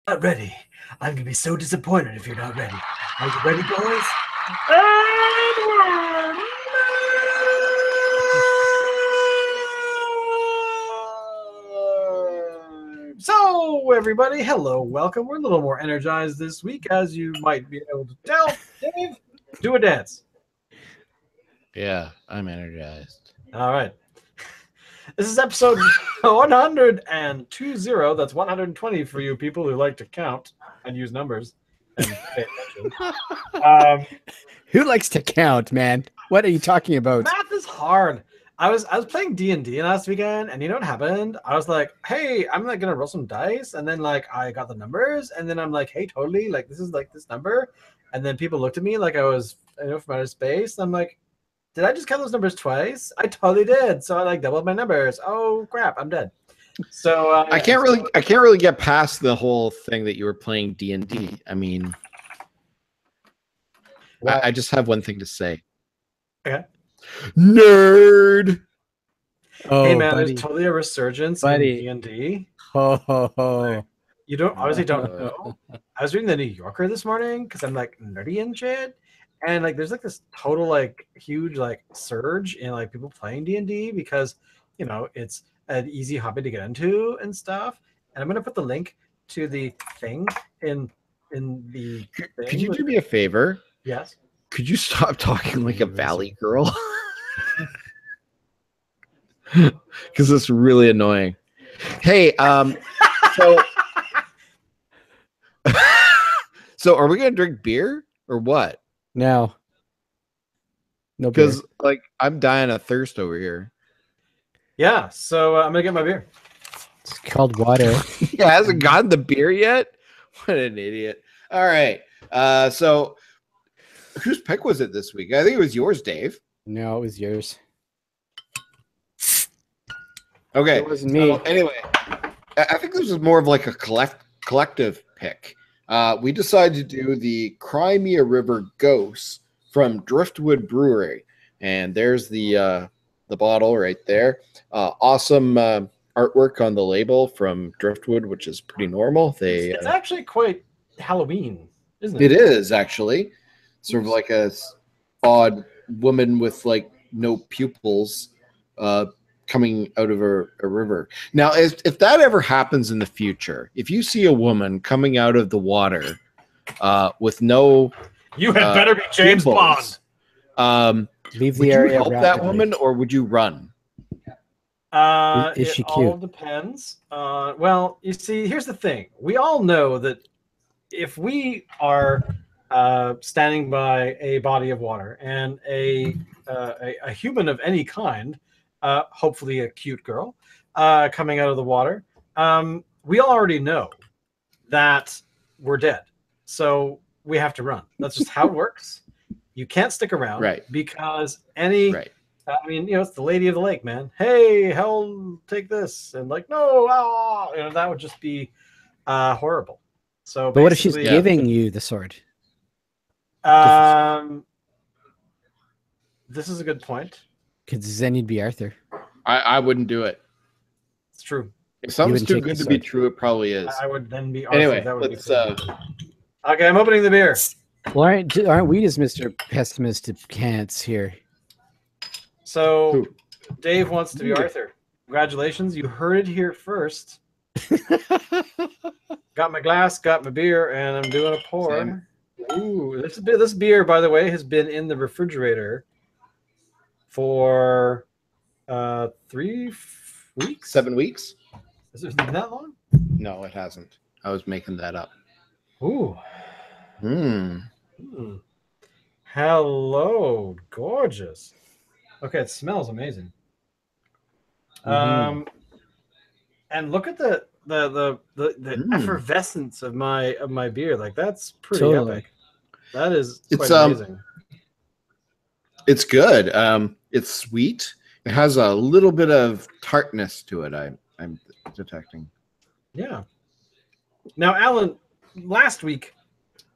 Not ready. I'm gonna be so disappointed if you're not ready. Are you ready, boys? So, everybody, hello, welcome. We're a little more energized this week, as you might be able to tell. Dave, do a dance. Yeah, I'm energized. All right. This is episode 120. That's 120 for you people who like to count and use numbers and pay attention. Who likes to count, man? What are you talking about? Math is hard. I was playing D&D last weekend, and you know what happened? I was like, hey, I'm like gonna roll some dice, and then like I got the numbers, and then I'm like, hey, totally, like this is like this number, and then people looked at me like I was, from outer space. And I'm like, did I just count those numbers twice? I totally did. So I like doubled my numbers. Oh crap, I'm dead. So I can't really get past the whole thing that you were playing D&D. I mean, I just have one thing to say. Okay. Nerd. Oh, hey man, buddy. there's totally a resurgence Buddy. in D&D. Ho, ho, ho. You obviously don't know. I was reading the New Yorker this morning because I'm like nerdy and shit, and like there's like this total like huge like surge in like people playing D&D because it's an easy hobby to get into and stuff. And I'm gonna put the link to the thing in the thing. Could you do me a favor? Yes. Could you stop talking like a valley girl? Because it's really annoying. Hey, so so are we gonna drink beer or what? No. No, Because like I'm dying of thirst over here. Yeah. So I'm gonna get my beer. it's called water. Yeah, hasn't gotten the beer yet. What an idiot! All right. So whose pick was it this week? I think it was yours, Dave. No, it was yours. Okay. It wasn't me. So anyway, I think this was more of like a collective pick. We decided to do the Me A River Gose from Driftwood Brewery, and there's the bottle right there. Awesome artwork on the label from Driftwood, which is pretty normal. It's actually quite Halloween, isn't it? It is actually sort of like a odd woman with like no pupils coming out of a river. Now, if that ever happens in the future, if you see a woman coming out of the water with no You had better be James pupils, Bond. Leave would the you area help that rapidly. woman or would you run? Is she It all cute? depends. Well, you see, here's the thing. We all know that if we are standing by a body of water and a human of any kind, hopefully a cute girl, coming out of the water, we all already know that we're dead. So we have to run. That's just how it works. You can't stick around, Right. Because any... Right. I mean, it's the lady of the lake, man. Hey, hell, take this. And like, no, that would just be horrible. So, But what if she's basically, giving you the sword? this is a good point. Because then you'd be Arthur. I wouldn't do it. It's true. If something's wouldn't too take good the to be sword. true, it probably is. I would then be Arthur. Anyway, That would be let's cool. Okay, I'm opening the beer. Well, aren't we just Mr. Pessimistic Cants here? So, Who? Dave wants to be Arthur. Congratulations, you heard it here first. Got my glass, got my beer, and I'm doing a pour. Same. Ooh, this beer, by the way, has been in the refrigerator for 3 weeks. 7 weeks? Has it been that long? No, it hasn't. I was making that up. Ooh. Hmm. Hello, gorgeous. Okay, it smells amazing. Mhm. And look at the effervescence of my beer. Like that's pretty Totally. epic. That is It's, quite amazing. It's good. It's sweet. It has a little bit of tartness to it. I'm detecting. Yeah. Now, Alan, last week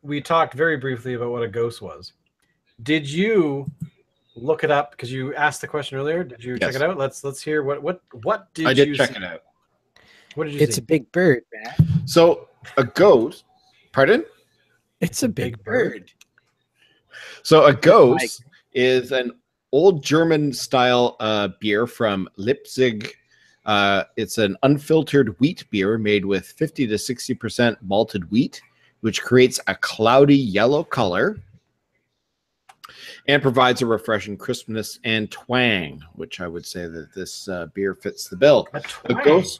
we talked very briefly about what a ghost was. Did you look it up? Because you asked the question earlier. Did you check Yes. it out? Let's hear what did I did you check see? it out. What did you It's see? a big bird, man. So A gose. Pardon? It's a big bird. So a gose is an old German style beer from Leipzig. It's an unfiltered wheat beer made with 50 to 60% malted wheat, which creates a cloudy yellow color and provides a refreshing crispness and twang, which I would say that this beer fits the bill. A gose.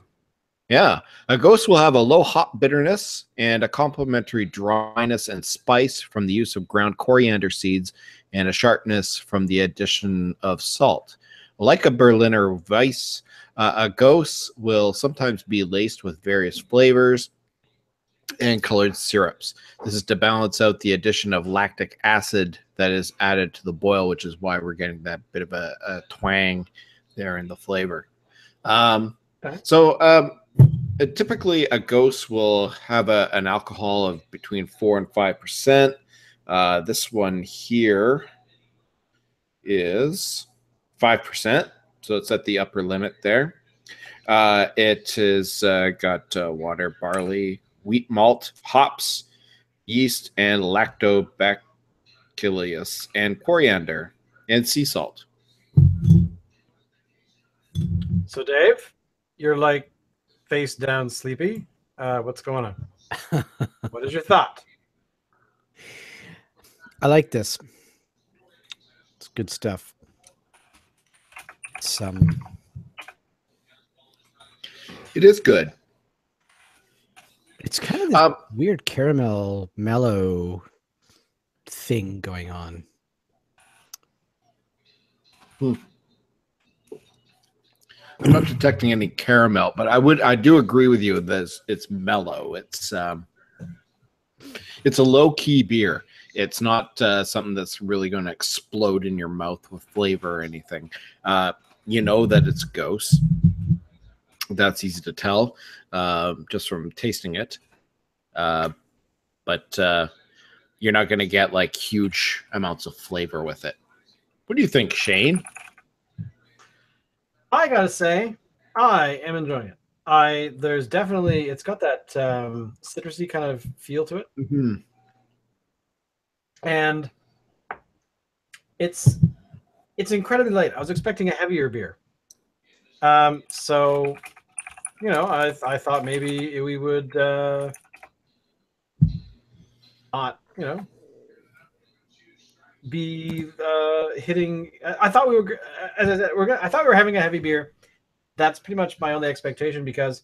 Yeah, a gose will have a low hop bitterness and a complementary dryness and spice from the use of ground coriander seeds and a sharpness from the addition of salt. Like a Berliner Weiss, a gose will sometimes be laced with various flavors and colored syrups. This is to balance out the addition of lactic acid that is added to the boil, which is why we're getting that bit of a twang there in the flavor. Typically, a gose will have an alcohol of between 4 and 5%. This one here is 5%, so it's at the upper limit there. It has got water, barley, wheat malt, hops, yeast, and lactobacillus, and coriander, and sea salt. So, Dave, you're like face down sleepy. What's going on? What is your thought? I like this. It's good stuff. It is good. It's kind of this weird caramel mellow thing going on. I'm not detecting any caramel, but I do agree with you that it's mellow. It's a low key beer. It's not something that's really going to explode in your mouth with flavor or anything. You know that it's Gose. That's easy to tell just from tasting it. But you're not going to get like huge amounts of flavor with it. What do you think, Shane? I gotta say, I am enjoying it. There's definitely, it's got that citrusy kind of feel to it. Mm-hmm. And it's incredibly light. I was expecting a heavier beer. So, you know, I thought maybe we would not, you know, be hitting. I thought we were, as I said, I thought we were having a heavy beer. That's pretty much my only expectation because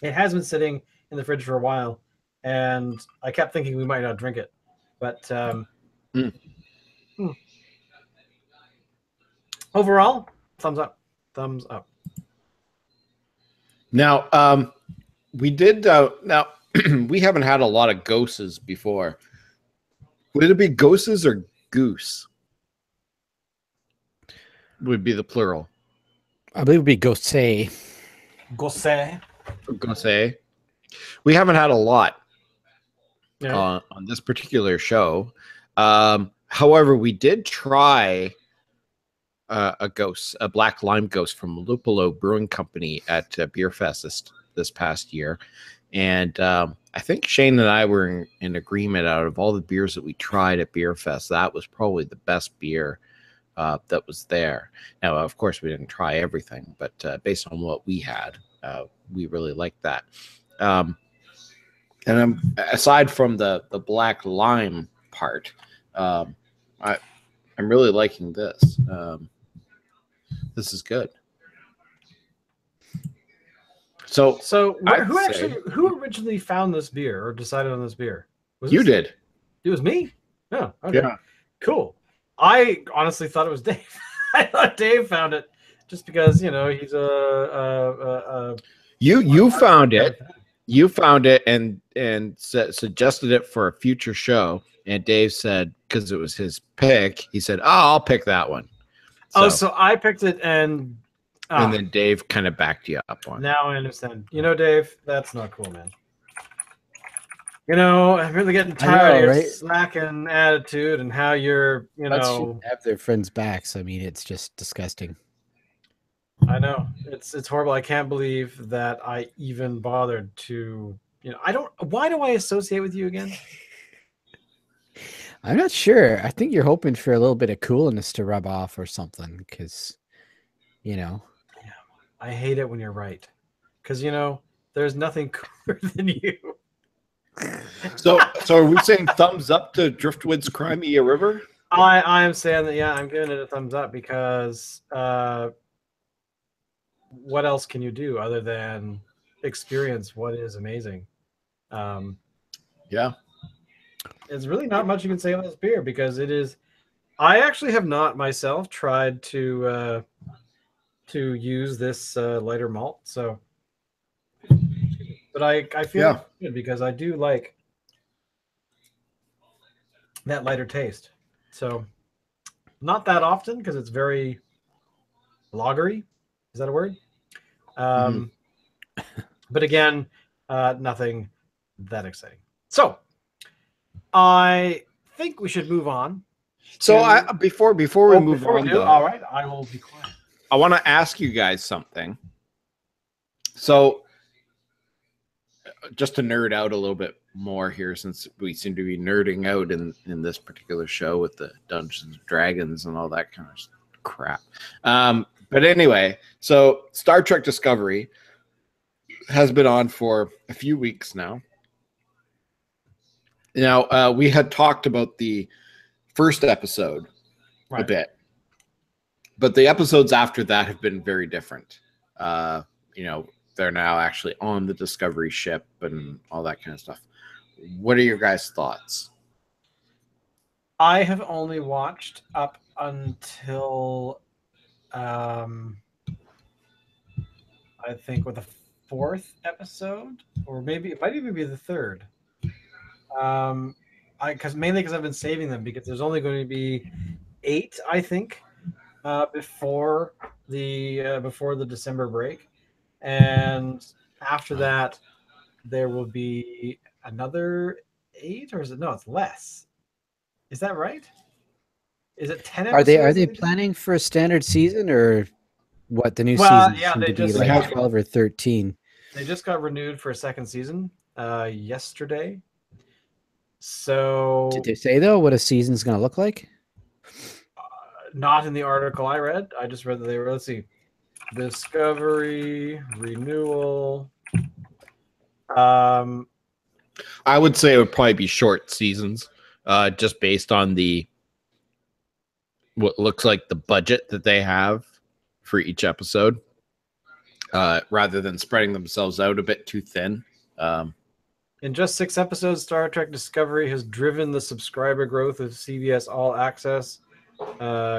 it has been sitting in the fridge for a while, and I kept thinking we might not drink it. But overall, thumbs up. Thumbs up. Now, we did. Now, we haven't had a lot of Goses before. Would it be Goses or goose? Would be the plural. I believe it would be Gose. Gose. Gose. We haven't had a lot Yeah. on this particular show. However, we did try a Gose, a black lime Gose from Lupolo Brewing Company at Beer Fest this past year. And I think Shane and I were in agreement out of all the beers that we tried at Beer Fest, that was probably the best beer that was there. Now, of course, we didn't try everything, but based on what we had, we really liked that. And aside from the black lime part, I'm really liking this. This is good. So who originally found this beer or decided on this beer? You did. It was me. Oh, okay. Yeah. Cool. I honestly thought it was Dave. I thought Dave found it just because, you know, he's you found it. You found it and suggested it for a future show. And Dave said, because it was his pick, he said, "Oh, I'll pick that one." So I picked it and then Dave kind of backed you up on it. Now I understand. You know, Dave, that's not cool, man. You know, I'm really getting tired of your slacking attitude and how you're, you know, have their friends' backs. I mean, it's just disgusting. I know. It's horrible. I can't believe that I even bothered to You know, I don't. Why do I associate with you again? I'm not sure. I think you're hoping for a little bit of coolness to rub off or something, because, you know. I hate it when you're right, because you know there's nothing cooler than you. So are we saying thumbs up to Driftwood's Cry Me A River? I am saying that, yeah, I'm giving it a thumbs up because what else can you do other than experience what is amazing? Yeah. It's really not much you can say about this beer because it is. I actually have not myself tried to use this lighter malt, so. But I feel it's good because I do like that lighter taste. So not that often because it's very lagery. Is that a word? But again, nothing that exciting. So I think we should move on. So before we move on, though, all right, I will be quiet. I want to ask you guys something. So just to nerd out a little bit more here, since we seem to be nerding out in this particular show with the Dungeons and Dragons and all that kind of crap. But anyway, so Star Trek Discovery has been on for a few weeks now. Now, we had talked about the first episode a bit, but the episodes after that have been very different. You know, they're now actually on the Discovery ship and all that kind of stuff. What are your guys' thoughts? I have only watched up until I think with the fourth episode, or maybe it might even be the third. Mainly because I've been saving them because there's only going to be 8, I think, before the December break, and after that there will be another 8, or is it? No, it's less. Is that right? Is it 10 episodes? Are they planning for a standard season, or what? The new Well, season yeah, seemed they to be just- like 12 or 13. They just got renewed for a second season yesterday. So Did they say, though, what a season's going to look like? not in the article I read. I just read that they were, let's see, Discovery renewal. I would say it would probably be short seasons, just based on what looks like the budget that they have for each episode, rather than spreading themselves out a bit too thin. In just 6 episodes, Star Trek Discovery has driven the subscriber growth of CBS All Access,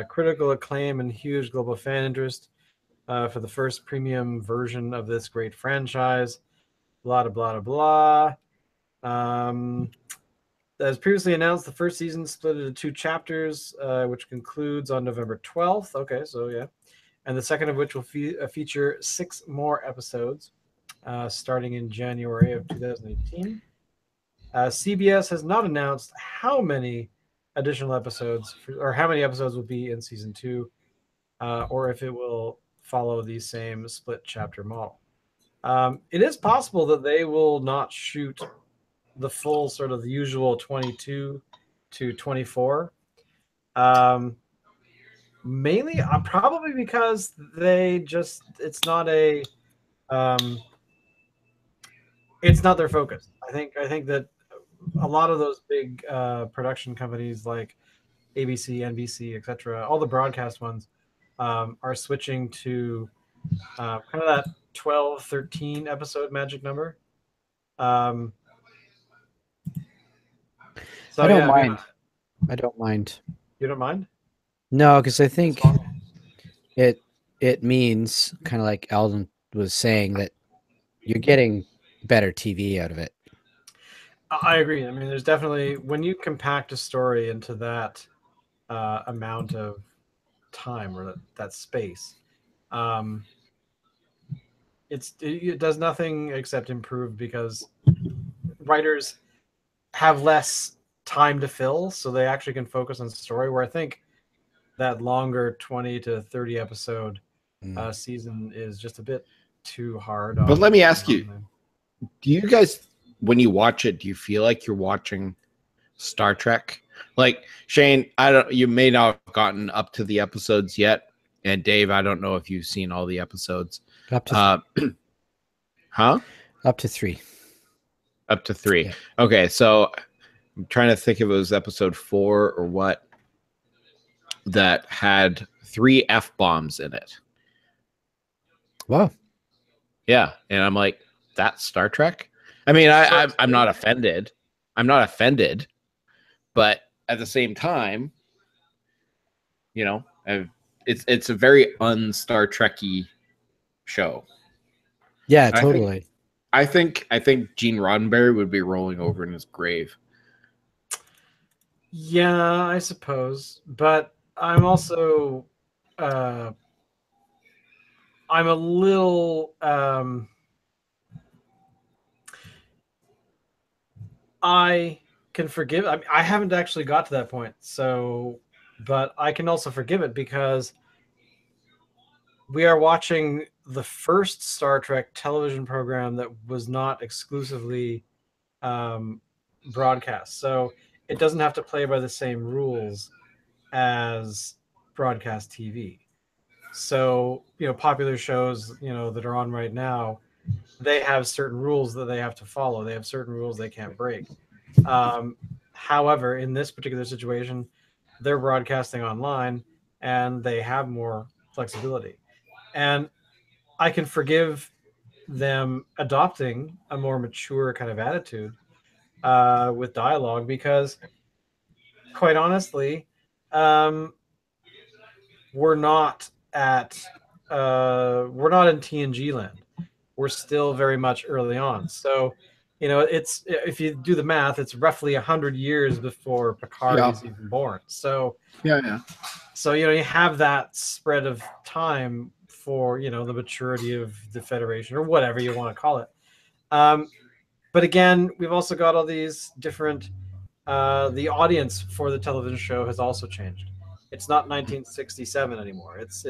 critical acclaim, and huge global fan interest for the first premium version of this great franchise. Blah, blah, blah, blah. As previously announced, the first season split into 2 chapters, which concludes on November 12th. Okay, so yeah. And the second of which will feature 6 more episodes, starting in January of 2018. CBS has not announced how many additional episodes or how many episodes will be in season 2, or if it will follow the same split chapter model. It is possible that they will not shoot the full sort of the usual 22 to 24. Mainly, probably because it's not their focus. I think that a lot of those big production companies like ABC, NBC, etc., all the broadcast ones, are switching to kind of that 12, 13 episode magic number. So I don't mind. I don't mind. You don't mind? No, because I think it means, kind of like Alden was saying, that you're getting better TV out of it. I agree. I mean, there's definitely, when you compact a story into that amount of time or that space, it does nothing except improve because writers have less time to fill, so they actually can focus on the story. Where I think that longer 20 to 30 episode season is just a bit too hard. But let me ask you, do you guys when you watch it, do you feel like you're watching Star Trek? Like, Shane, you may not have gotten up to the episodes yet, and Dave, I don't know if you've seen all the episodes. Up to huh? Up to 3. Up to 3. Yeah. Okay, so I'm trying to think if it was episode 4 or what that had 3 F-bombs in it. Wow. Yeah, and I'm like, that's Star Trek? I mean, I'm not offended. I'm not offended, but at the same time, you know, it's a very un-Star Trek-y show. Yeah, totally. I think Gene Roddenberry would be rolling over in his grave. Yeah, I suppose, but I'm also I'm a little I can forgive. I mean, I haven't actually got to that point, so but I can also forgive it because we are watching the first Star Trek television program that was not exclusively broadcast. So it doesn't have to play by the same rules as broadcast TV. So, you know, popular shows, you know, that are on right now, they have certain rules that they have to follow. They have certain rules they can't break. However, in this particular situation, they're broadcasting online and they have more flexibility. And I can forgive them adopting a more mature kind of attitude with dialogue because, quite honestly, we're not in TNG land. We're still very much early on. So, you know, it's if you do the math, it's roughly 100 years before Picard is even born. So yeah. So, you know, you have that spread of time for, you know, the maturity of the Federation or whatever you want to call it. But again, we've also got all these different, the audience for the television show has also changed. It's not 1967 anymore. It's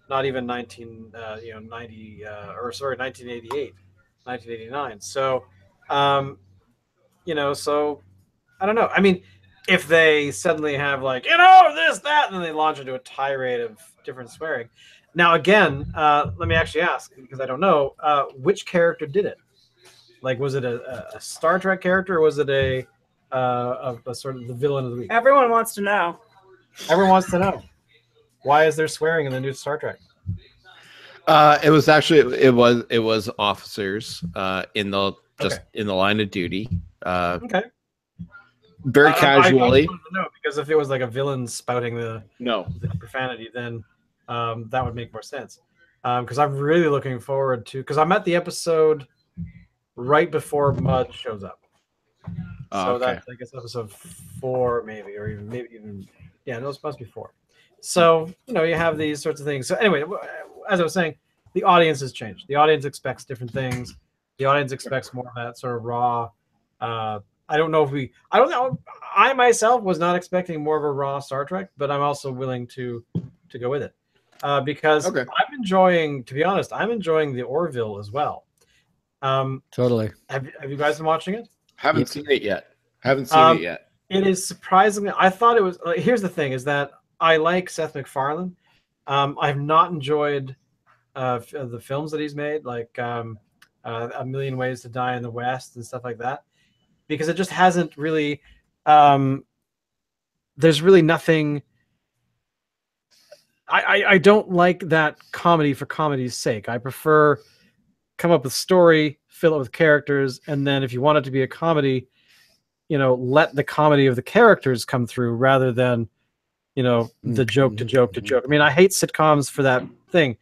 not even 1989. So, you know, so I don't know. I mean, if they suddenly have like, you know, this, that, and then they launch into a tirade of different swearing. Now, again, let me actually ask, because I don't know, which character did it? Like, was it a Star Trek character, or was it a sort of the villain of the week? Everyone wants to know. Everyone wants to know. Why is there swearing in the new Star Trek? It was actually it was officers in the line of duty. Okay. Very casually. I wanted to know, because if it was like a villain spouting the profanity, then that would make more sense. Because I'm really looking forward to, because I'm at the episode right before Mud shows up. So that's, I guess, episode 4, maybe, or even yeah, those must be 4. So, you know, you have these sorts of things. So anyway, as I was saying, the audience has changed. The audience expects different things. The audience expects more of that sort of raw. I don't know. I myself was not expecting more of a raw Star Trek, but I'm also willing to go with it because I'm enjoying, to be honest, I'm enjoying the Orville as well. Totally. Have you guys been watching it? Haven't seen it yet. It is surprisingly. I thought it was. Here's the thing: is that I like Seth MacFarlane. I have not enjoyed the films that he's made, like A Million Ways to Die in the West and stuff like that, because it just hasn't really. There's really nothing. I don't like that comedy for comedy's sake. I prefer come up with story, fill it with characters, and then if you want it to be a comedy, you know, let the comedy of the characters come through rather than, you know, the joke to joke to joke. I mean, I hate sitcoms for that thing.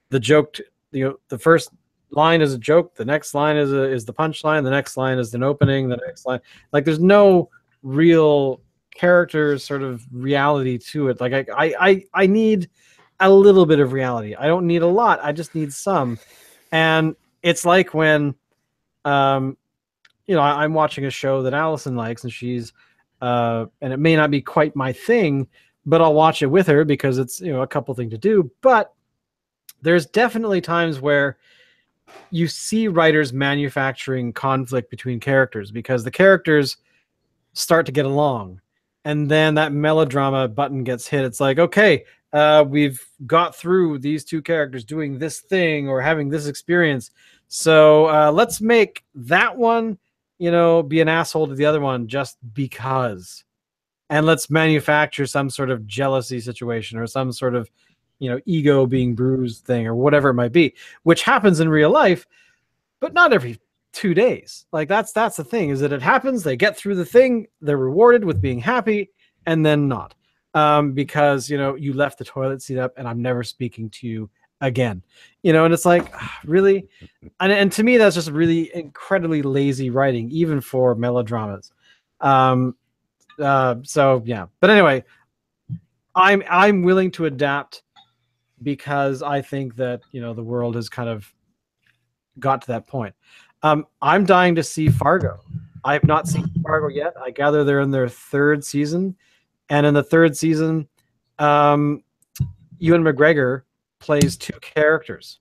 The joke, the first line is a joke, the next line is the punchline, the next line is an opening, the next line, like there's no real character sort of reality to it. Like I need a little bit of reality. I don't need a lot. I just need some. And it's like when, I'm watching a show that Allison likes, and she's, and it may not be quite my thing, but I'll watch it with her because it's, a couple things to do. But there's definitely times where you see writers manufacturing conflict between characters because the characters start to get along, and then that melodrama button gets hit. It's like, okay, we've got through these two characters doing this thing or having this experience, so let's make that one, be an asshole to the other one just because, and let's manufacture some sort of jealousy situation or some sort of ego being bruised thing or whatever it might be, which happens in real life, but not every 2 days. Like that's the thing, is that it happens, they get through the thing, they're rewarded with being happy, and then not, because you left the toilet seat up and I'm never speaking to you again, and it's like, really. And to me that's just really incredibly lazy writing, even for melodramas. So yeah, but anyway, I'm willing to adapt because I think that the world has kind of got to that point. I'm dying to see Fargo. I have not seen Fargo yet. I gather they're in their third season, and in the third season, Ewan McGregor plays two characters.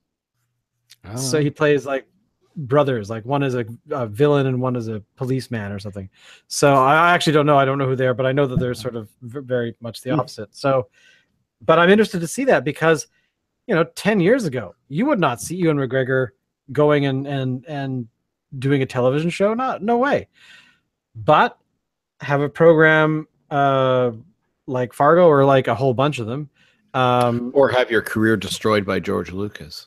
Oh. So he plays like brothers, like one is a villain and one is a policeman or something. So I actually don't know. I don't know who they are, but I know that they're sort of very much the opposite. So, but I'm interested to see that because 10 years ago, you would not see Ewan McGregor going and doing a television show. No way. But have a program like Fargo, or like a whole bunch of them, or have your career destroyed by George Lucas.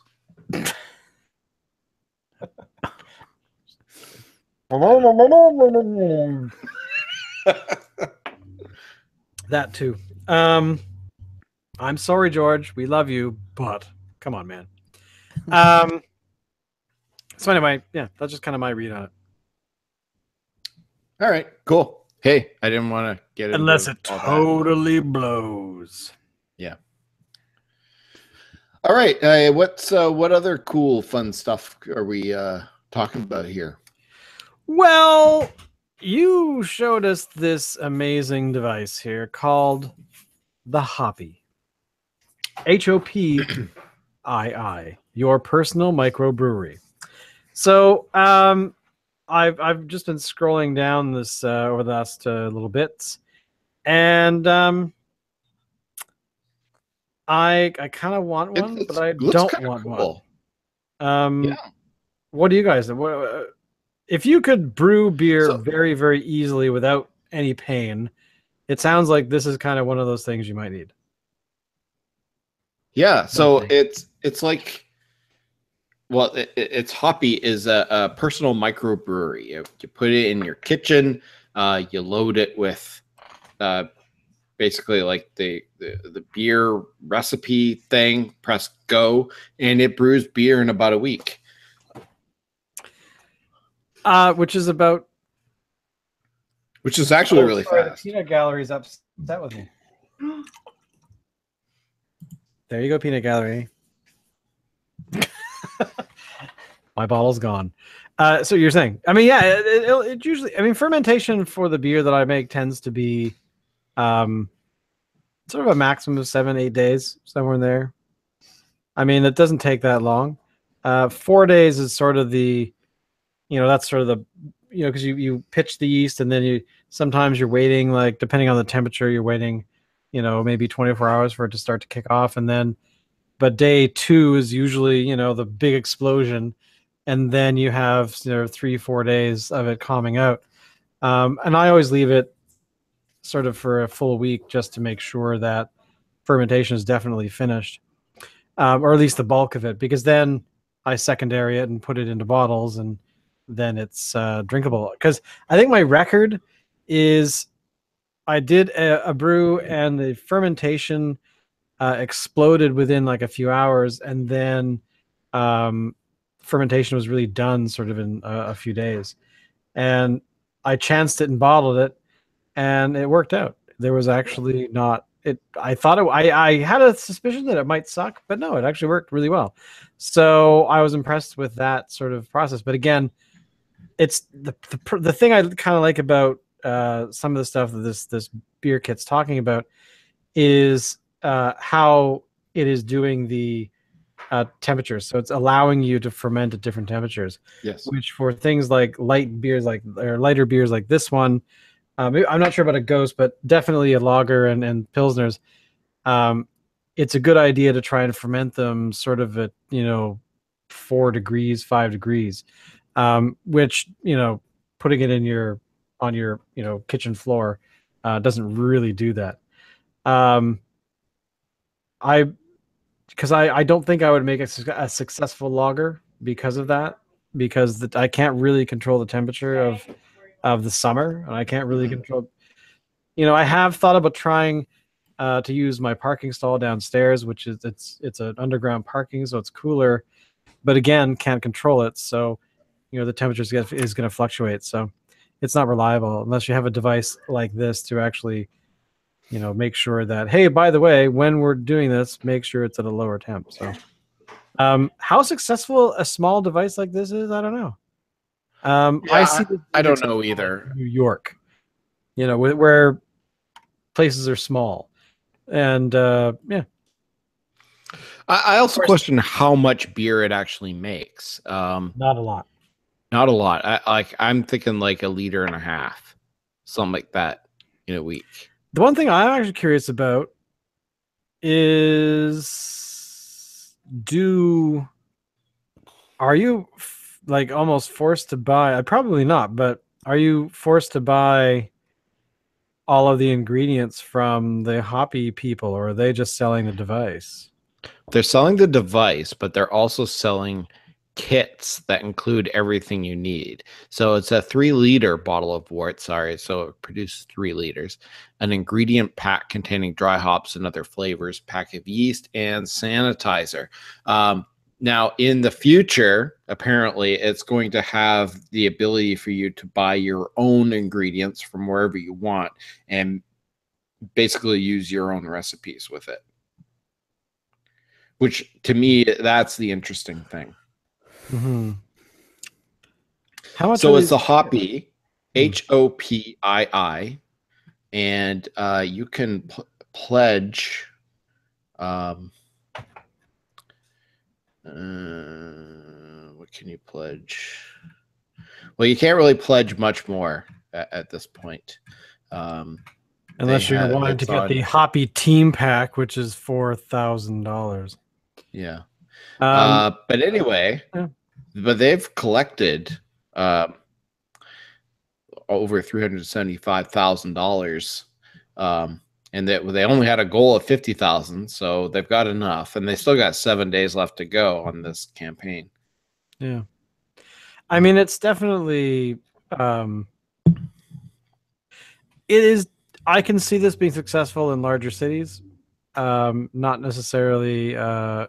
That too. I'm sorry, George. We love you, but come on, man. So anyway, yeah, that's just kind of my read on it. All right, cool. Hey, I didn't want to get it unless it totally blows. Yeah. All right. What other cool, fun stuff are we talking about here? Well, you showed us this amazing device here called the Hoppy. HOPII, your personal microbrewery. So I've just been scrolling down this over the last little bits, and I kind of want one, but I don't want cool. one. Yeah. What do you guys? If you could brew beer very, very easily without any pain, it sounds like this is kind of one of those things you might need. Yeah. So it's like, well, it's Hoppy is a personal microbrewery. You put it in your kitchen. You load it with basically like the beer recipe thing. Press go, and it brews beer in about a week. Which is actually really fast. The peanut gallery's upset with me. There you go, peanut gallery. My bottle's gone. So you're saying, I mean, yeah, it usually, I mean, fermentation for the beer that I make tends to be sort of a maximum of 7-8 days, somewhere in there. I mean, it doesn't take that long. 4 days is sort of the, that's sort of the, because you pitch the yeast, and then sometimes you're waiting, like, depending on the temperature, you're waiting, maybe 24 hours for it to start to kick off. And then, but day 2 is usually, the big explosion. And then you have 3-4 days of it calming out. And I always leave it sort of for a full week just to make sure that fermentation is definitely finished, or at least the bulk of it, because then I secondary it and put it into bottles, and then it's drinkable. Because I think my record is I did a brew and the fermentation exploded within like a few hours, and then fermentation was really done sort of in a few days. And I chanced it and bottled it, and it worked out. There was actually not it. I thought I had a suspicion that it might suck, but no, it actually worked really well. So I was impressed with that sort of process. But again, it's the thing I kind of like about some of the stuff that this beer kit's talking about is how it is doing the temperatures. So it's allowing you to ferment at different temperatures. Yes. Which for things like light beers, or lighter beers like this one, I'm not sure about a Ghost, but definitely a lager and pilsners. It's a good idea to try and ferment them sort of at 4 degrees, 5 degrees, which putting it on your kitchen floor doesn't really do that. I because I don't think I would make a successful lager because of that, because I can't really control the temperature of the summer, and I can't really control. I have thought about trying to use my parking stall downstairs, which is it's an underground parking, so it's cooler, but again, can't control it. So, the temperature is going to fluctuate. So it's not reliable unless you have a device like this to actually, make sure that, hey, by the way, when we're doing this, make sure it's at a lower temp. So how successful a small device like this is, I don't know. I don't know either. New York, where places are small. And yeah. I also question how much beer it actually makes. Not a lot. Not a lot. I'm thinking like 1.5 liters, something like that in a week. The one thing I'm actually curious about is, are you like almost forced to buy? Probably not, but are you forced to buy all of the ingredients from the hoppy people, or are they just selling the device? They're selling the device, but they're also selling kits that include everything you need. So it's a 3-liter bottle of wort, so it produces 3 liters, an ingredient pack containing dry hops and other flavors, pack of yeast, and sanitizer. Now, in the future, apparently, it's going to have the ability for you to buy your own ingredients from wherever you want and basically use your own recipes with it. Which, to me, that's the interesting thing. Mm-hmm. How much? So it's the Hoppy, HOPII, and you can pledge. What can you pledge? Well, you can't really pledge much more at this point. Unless you're wanting to get the Hoppy Team Pack, which is $4,000. Yeah. But anyway, but they've collected over $375,000, and they only had a goal of 50,000, so they've got enough, and they still got 7 days left to go on this campaign. Yeah, I mean, it's definitely it is. I can see this being successful in larger cities, not necessarily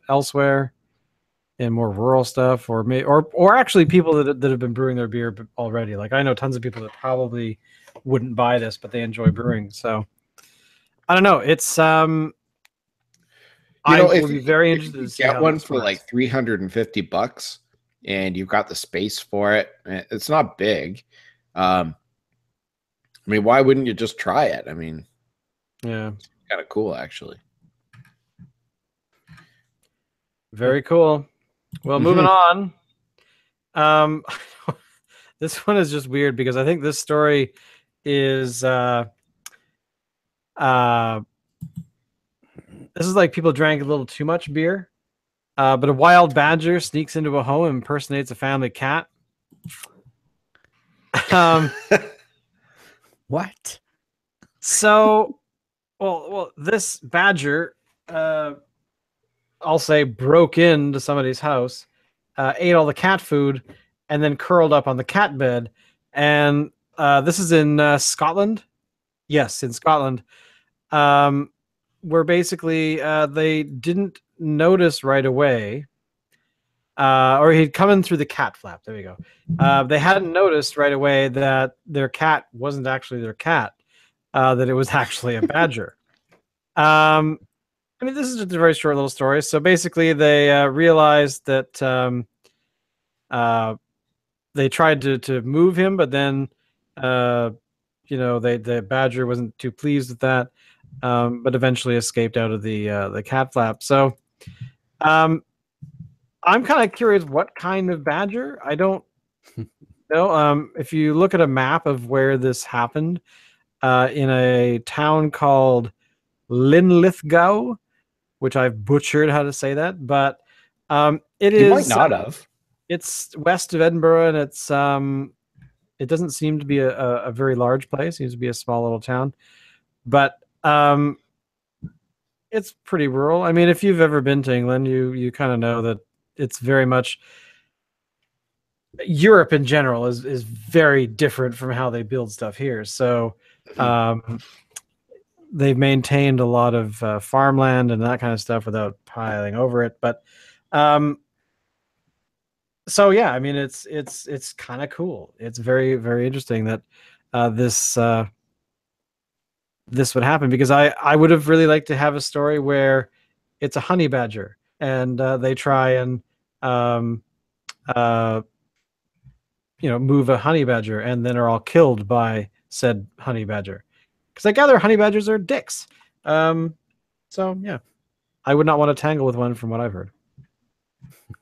elsewhere in more rural stuff, or actually people that have been brewing their beer already. Like, I know tons of people that probably wouldn't buy this, but they enjoy brewing. So I don't know. It's I would be very interested to see get one for like $350, and you've got the space for it. It's not big. I mean, why wouldn't you just try it? I mean, yeah, it's kind of cool, actually. Very cool. Well, moving on. This one is just weird because I think this story is this is like people drank a little too much beer, but a wild badger sneaks into a home and impersonates a family cat. What? So, well, this badger, I'll say, broke into somebody's house, ate all the cat food, and then curled up on the cat bed. And this is in Scotland. Yes, in Scotland, where basically they didn't notice right away, or he'd come in through the cat flap. There we go. They hadn't noticed right away that their cat wasn't actually their cat, that it was actually a badger. I mean, this is just a very short little story. So basically, they realized that they tried to move him, but then the badger wasn't too pleased with that, but eventually escaped out of the cat flap. So I'm kind of curious what kind of badger. I don't know. If you look at a map of where this happened, in a town called Linlithgow, which I've butchered how to say that, but it You is. might not have. It's west of Edinburgh, and it's it doesn't seem to be a very large place. It seems to be a small little town, but it's pretty rural. I mean, if you've ever been to England, you kind of know that it's very much Europe in general is very different from how they build stuff here. So they've maintained a lot of farmland and that kind of stuff without piling over it. But so yeah, I mean, it's kind of cool. It's very, very interesting that this would happen, because I would have really liked to have a story where it's a honey badger and they try and move a honey badger and then are all killed by said honey badger, because I gather honey badgers are dicks. So yeah, I would not want to tangle with one from what I've heard.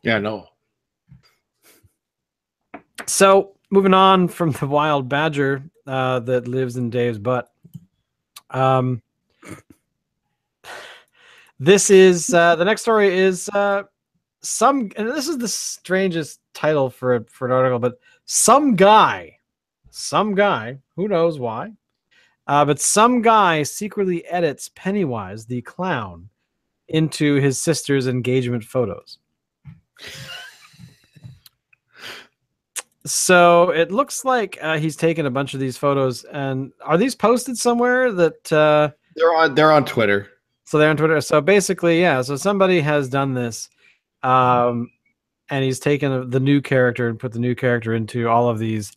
Yeah, no. So moving on from the wild badger that lives in Dave's butt. This is the next story is and this is the strangest title for an article, but some guy, who knows why, but some guy secretly edits Pennywise the clown into his sister's engagement photos. So it looks like he's taken a bunch of these photos, and are these posted somewhere that they're on Twitter? So they're on Twitter. So basically, yeah. So somebody has done this, and he's taken the new character and put the new character into all of these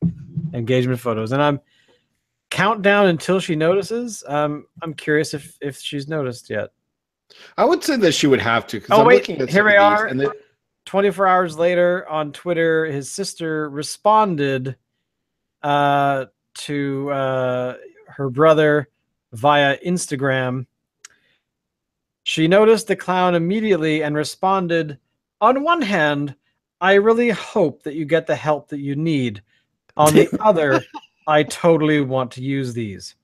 engagement photos. And I'm countdown until she notices. I'm curious if she's noticed yet. I would say that she would have to. Oh, wait, here we are. And 24 hours later on Twitter, his sister responded to her brother via Instagram. She noticed the clown immediately and responded, "On one hand, I really hope that you get the help that you need. On the other, I totally want to use these."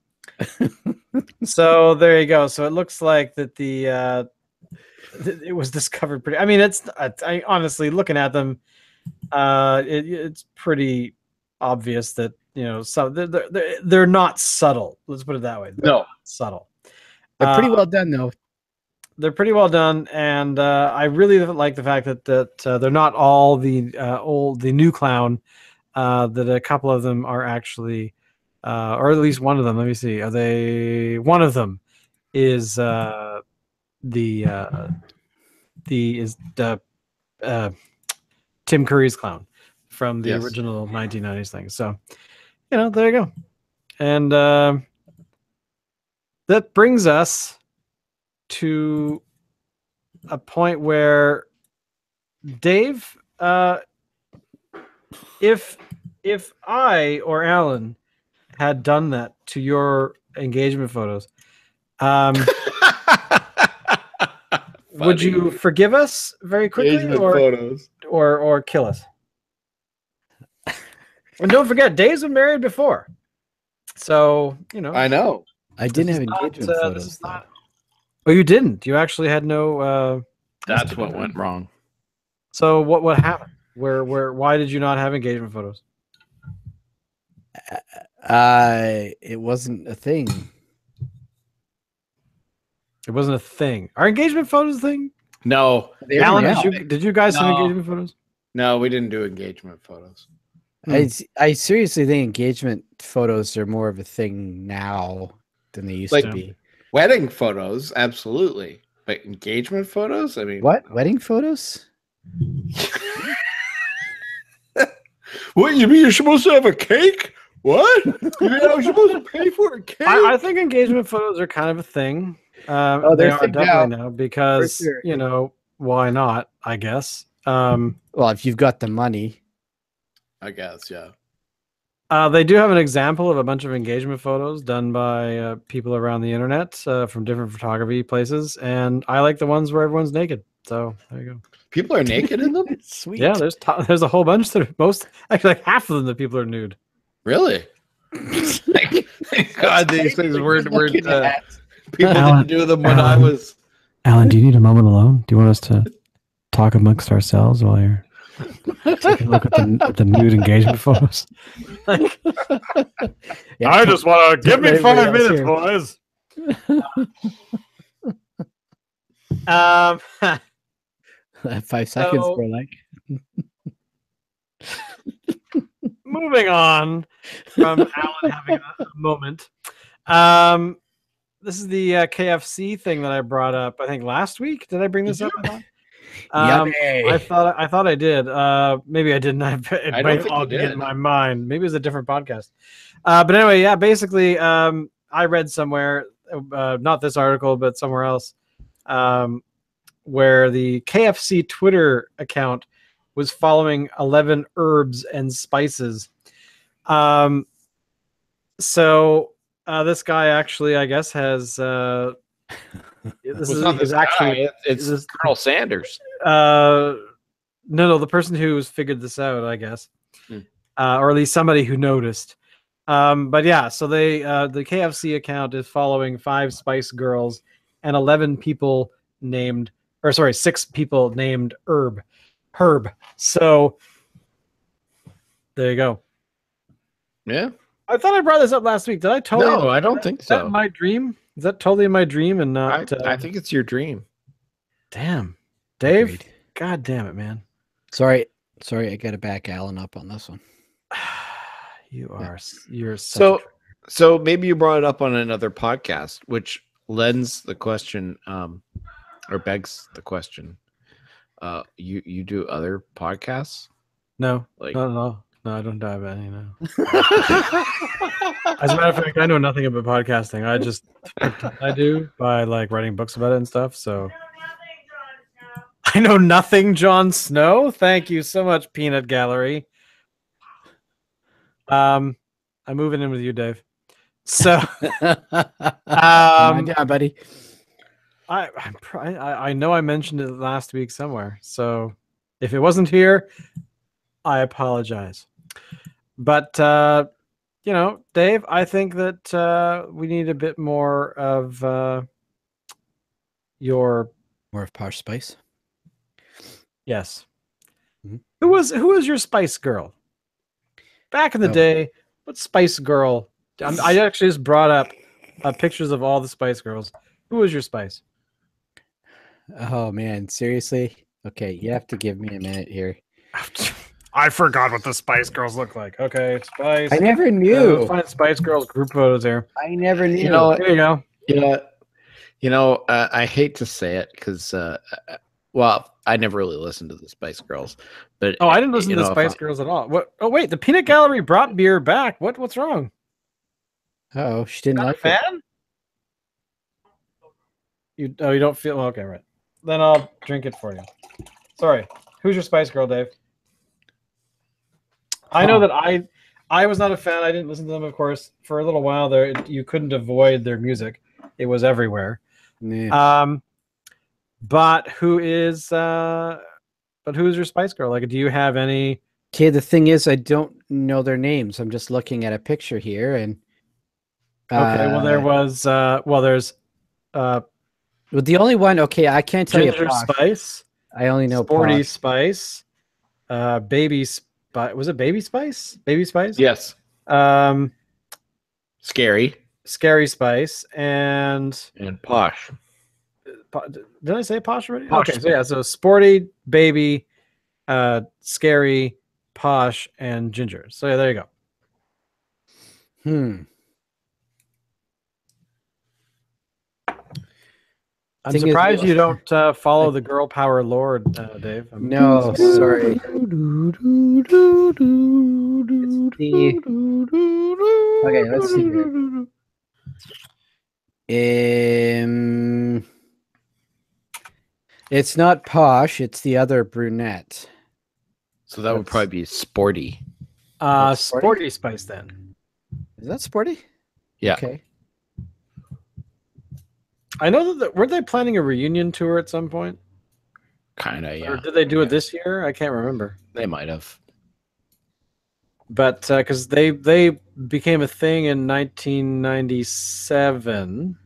So there you go. So it looks like that it was discovered pretty. I mean, I honestly, looking at them, it's pretty obvious that so they're not subtle. Let's put it that way. They're no, not subtle. They're pretty well done, though. They're pretty well done, and I really like the fact that they're not all the new clown. That a couple of them are actually, or at least one of them. Let me see. Are they? One of them is Tim Curry's clown from the original 1990s thing. So, there you go. And that brings us to a point where, Dave, if I or Alan had done that to your engagement photos, would you forgive us very quickly, or kill us? And don't forget, Dave's been married before, so I know. I didn't have engagement photos. Oh, you didn't? You actually had no. That's what went wrong. So what happened? Why did you not have engagement photos? It wasn't a thing. It wasn't a thing. Are engagement photos a thing? No. Alan, did you guys have engagement photos? No, we didn't do engagement photos. I seriously think engagement photos are more of a thing now than they used to be. Wedding photos, absolutely. But engagement photos? I mean, what? Wedding photos? What, you mean you're supposed to have a cake? What? You mean I'm supposed to pay for a cake? I think engagement photos are kind of a thing. They are definitely now, because why not? I guess. Well, if you've got the money, I guess, yeah. They do have an example of a bunch of engagement photos done by people around the internet from different photography places, and I like the ones where everyone's naked. So there you go. People are naked in them? Sweet. Yeah, there's a whole bunch that are actually like half of them that people are nude. Really? Thank God these things weren't people Alan, didn't do them when I was. Alan, do you need a moment alone? Do you want us to talk amongst ourselves while you're taking a look at the nude engagement photos? Yeah, I just want to give me everybody 5 minutes, else boys. 5 seconds So- for like. Moving on from Alan having a moment. This is the KFC thing that I brought up. I think last week. Did I bring this up? Yummy. I thought I did. Maybe I didn't. It I don't might think all you be did. in my mind. Maybe it was a different podcast. But anyway, yeah. Basically, I read somewhere, not this article, but somewhere else, where the KFC Twitter account was following 11 herbs and spices. So this guy actually, I guess, has this is actually it's Colonel Sanders. no, the person who's figured this out, I guess, or at least somebody who noticed. But yeah, so the KFC account is following 5 Spice Girls and 11 people named, or sorry, 6 people named Herb. So there you go. Yeah. I thought I brought this up last week. Did I totally? No, I don't think Is that so. my dream? Is that totally my dream and not? I think it's your dream. Damn, Dave. Agreed. God damn it, man. Sorry, I got to back Alan up on this one. You're such So maybe you brought it up on another podcast, which lends the question, or begs the question. You do other podcasts? no, Like- no, I don't have any. No. As a matter of fact, I know nothing about podcasting. I just I do by like writing books about it and stuff. So I know nothing, Jon Snow. Thank you so much, Peanut Gallery. I'm moving in with you, Dave. So Yeah, buddy. I know I mentioned it last week somewhere. So if it wasn't here, I apologize. But Dave, I think that we need a bit more of your More of Posh Spice. yes. Mhm. Who was your Spice Girl? Back in the Oh. day, what Spice Girl? I actually just brought up pictures of all the Spice Girls. Who was your Spice? Oh man, seriously? Okay, you have to give me a minute here. I forgot what the Spice Girls look like. Okay, Spice. I never knew. Let's find Spice Girls group photos here. I never knew. You know, There you go. I hate to say it because, well, I never really listened to the Spice Girls, but Oh, I didn't listen to the if Spice Girls at all. What? Oh, wait, the Peanut Gallery brought beer back. What's wrong? Oh, she didn't Not a like it. fan? You don't feel well, okay, right. Then I'll drink it for you. Sorry. Who's your Spice Girl, Dave? I know that I was not a fan. I didn't listen to them, of course. For a little while there, you couldn't avoid their music. It was everywhere. Yeah. But who's your Spice Girl? Like, do you have any? Okay, the thing is, I don't know their names. I'm just looking at a picture here, and Okay, well, there's well, the only one. Okay, I can't tell Ginger you. Posh. Spice, I only know Sporty Posh. Spice, Baby Spice. Was it Baby Spice? Baby Spice? yes, Scary Scary Spice, and and Posh. did I say Posh already? Posh Okay, so yeah, so Sporty, Baby, Scary, Posh, and Ginger. So yeah, there you go. I'm Thing is, surprised you don't follow the girl power lord, Dave. No, sorry. Okay, let's see here. It's not Posh. It's the other brunette. So that would probably be Sporty. Sporty Spice then. Is that Sporty? Yeah. Okay. I know that weren't they planning a reunion tour at some point? Kind of, Or yeah. did they do it this year? I can't remember. They might have. But because they became a thing in 1997.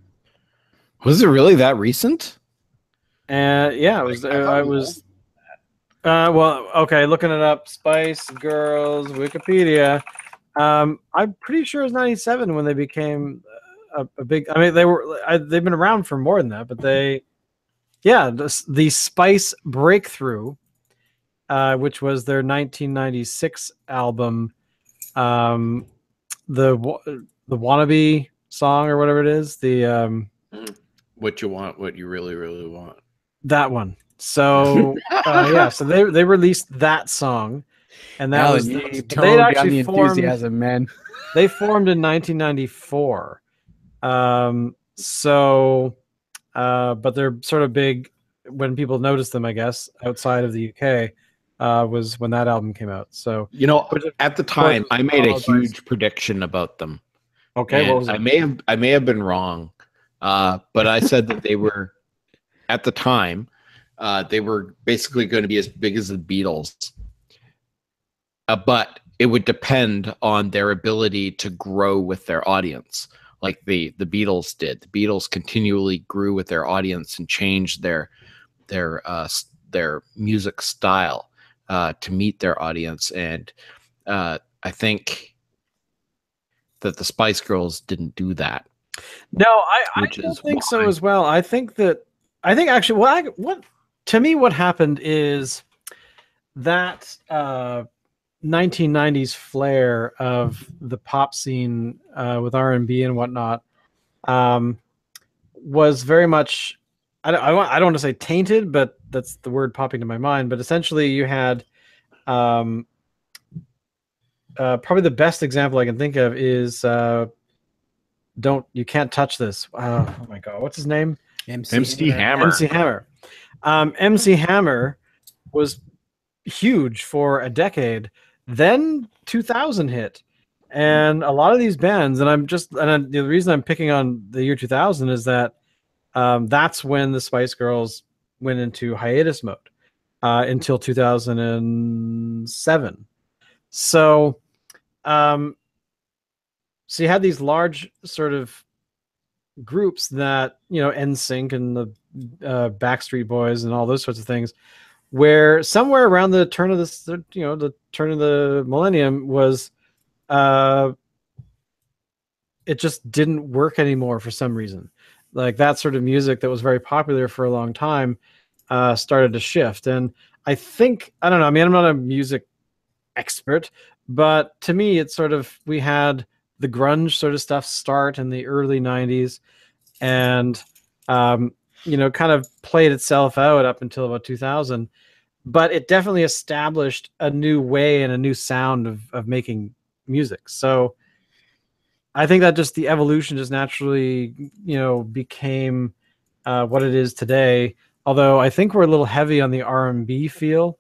Was it really that recent? And yeah, it was. I thought I it was. Well, okay, looking it up. Spice Girls Wikipedia. I'm pretty sure it was 97 when they became a big. I mean, they've been around for more than that, but the Spice Breakthrough, which was their 1996 album, the Wannabe song or whatever it is, What you want, what you really, really want. that one. So so they released that song, and that was they'd actually formed. Enthusiasm, man. They formed in 1994. But they're sort of big when people noticed them, I guess, outside of the UK, was when that album came out. So At the time, I made a huge prediction about them. Okay, what was it? I may have been wrong, but I said that they were, at the time, they were basically going to be as big as the Beatles. But it would depend on their ability to grow with their audience, like the Beatles did. The Beatles continually grew with their audience and changed their music style to meet their audience. And I think that the Spice Girls didn't do that. No, I don't think so as well. I think actually, what happened is that 1990s flair of the pop scene with R&B and whatnot was very much, I don't want to say tainted, but that's the word popping to my mind. But essentially, you had probably the best example I can think of is You Can't Touch This. Oh my God, what's his name? MC Hammer. MC Hammer. MC Hammer was huge for a decade. Then 2000 hit, and a lot of these bands, the reason I'm picking on the year 2000 is that that's when the Spice Girls went into hiatus mode until 2007. So you had these large sort of groups that, NSYNC and the Backstreet Boys and all those sorts of things, where somewhere around the turn of the millennium was it just didn't work anymore for some reason. Like that sort of music that was very popular for a long time started to shift. And I don't know, I mean, I'm not a music expert, but to me, it's sort of, we had the grunge sort of stuff start in the early 90s and, kind of played itself out up until about 2000. But it definitely established a new way and a new sound of making music. So I think that just the evolution just naturally, became what it is today. Although I think we're a little heavy on the R&B feel,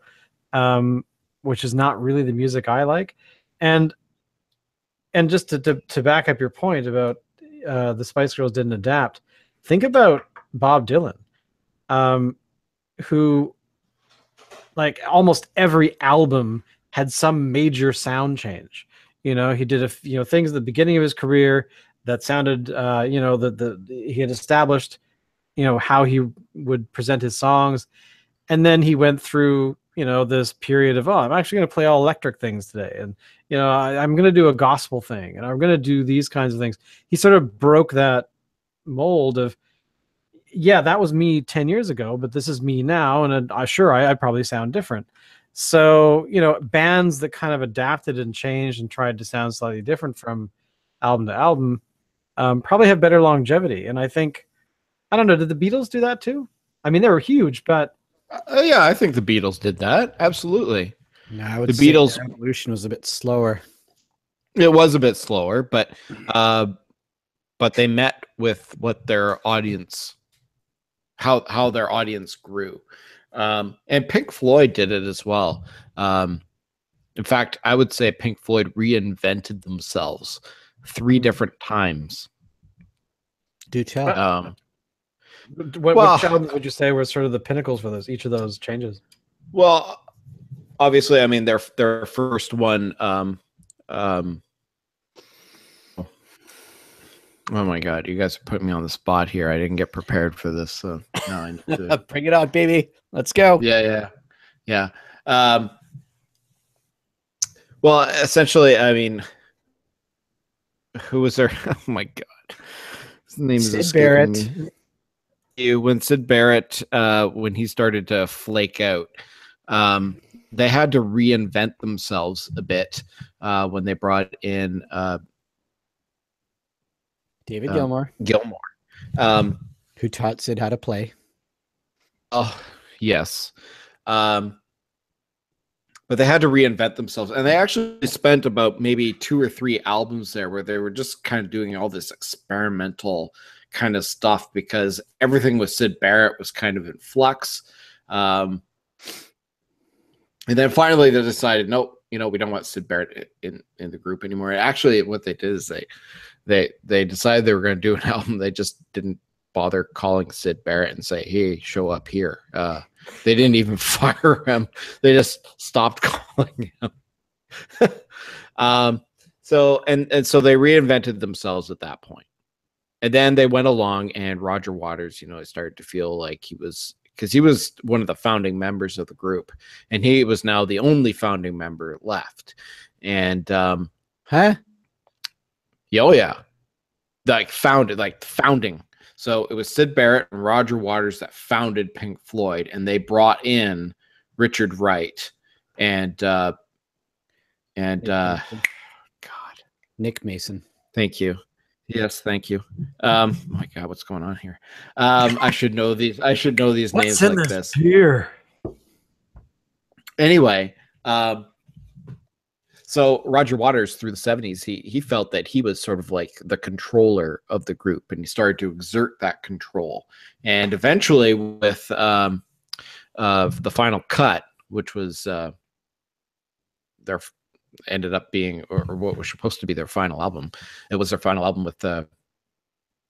which is not really the music I like. And just to back up your point about the Spice Girls didn't adapt, think about Bob Dylan, who, like, almost every album had some major sound change. He did things at the beginning of his career that sounded, he had established, how he would present his songs, and then he went through, this period of, I'm actually going to play all electric things today, and I'm going to do a gospel thing, and I'm going to do these kinds of things. He sort of broke that mold of, yeah, that was me 10 years ago, but this is me now. And I'd probably sound different. So, bands that kind of adapted and changed and tried to sound slightly different from album to album probably have better longevity. And I think, I don't know, did the Beatles do that too? I mean, they were huge, but. Yeah, I think the Beatles did that. Absolutely. No, I would say Beatles evolution was a bit slower. It was a bit slower, but they met with what their audience, how their audience grew. And Pink Floyd did it as well. In fact, I would say Pink Floyd reinvented themselves 3 different times. Do tell. Which albums would you say were sort of the pinnacles for each of those changes? Well, obviously, I mean, their first one. Oh my God, you guys are putting me on the spot here. I didn't get prepared for this. So no, I need to... Bring it on, baby. Let's go. Yeah. Well, essentially, I mean, who was there? Oh my God, his name is Sid Barrett. When Sid Barrett, when he started to flake out, they had to reinvent themselves a bit when they brought in David Gilmour, who taught Sid how to play. Oh, yes. But they had to reinvent themselves. And they actually spent about maybe 2 or 3 albums there where they were just kind of doing all this experimental kind of stuff because everything with Sid Barrett was kind of in flux. And then finally they decided, nope, we don't want Sid Barrett in the group anymore. Actually, what they did is they decided they were going to do an album. They just didn't bother calling Sid Barrett and say, hey, show up here. They didn't even fire him. They just stopped calling him. So they reinvented themselves at that point. And then they went along and Roger Waters, started to feel like because he was one of the founding members of the group and he was now the only founding member left. And, Huh? Oh yeah. Founding. So it was Sid Barrett and Roger Waters that founded Pink Floyd, and they brought in Richard Wright and God, Nick Mason. Thank you. Yes, thank you. Oh my God, what's going on here? I should know these. I should know these names like this. Here. Anyway, so Roger Waters through the 70s, he felt that he was sort of like the controller of the group, and he started to exert that control. And eventually, with the final cut, which was their ended up being, or what was supposed to be their final album, it was their final album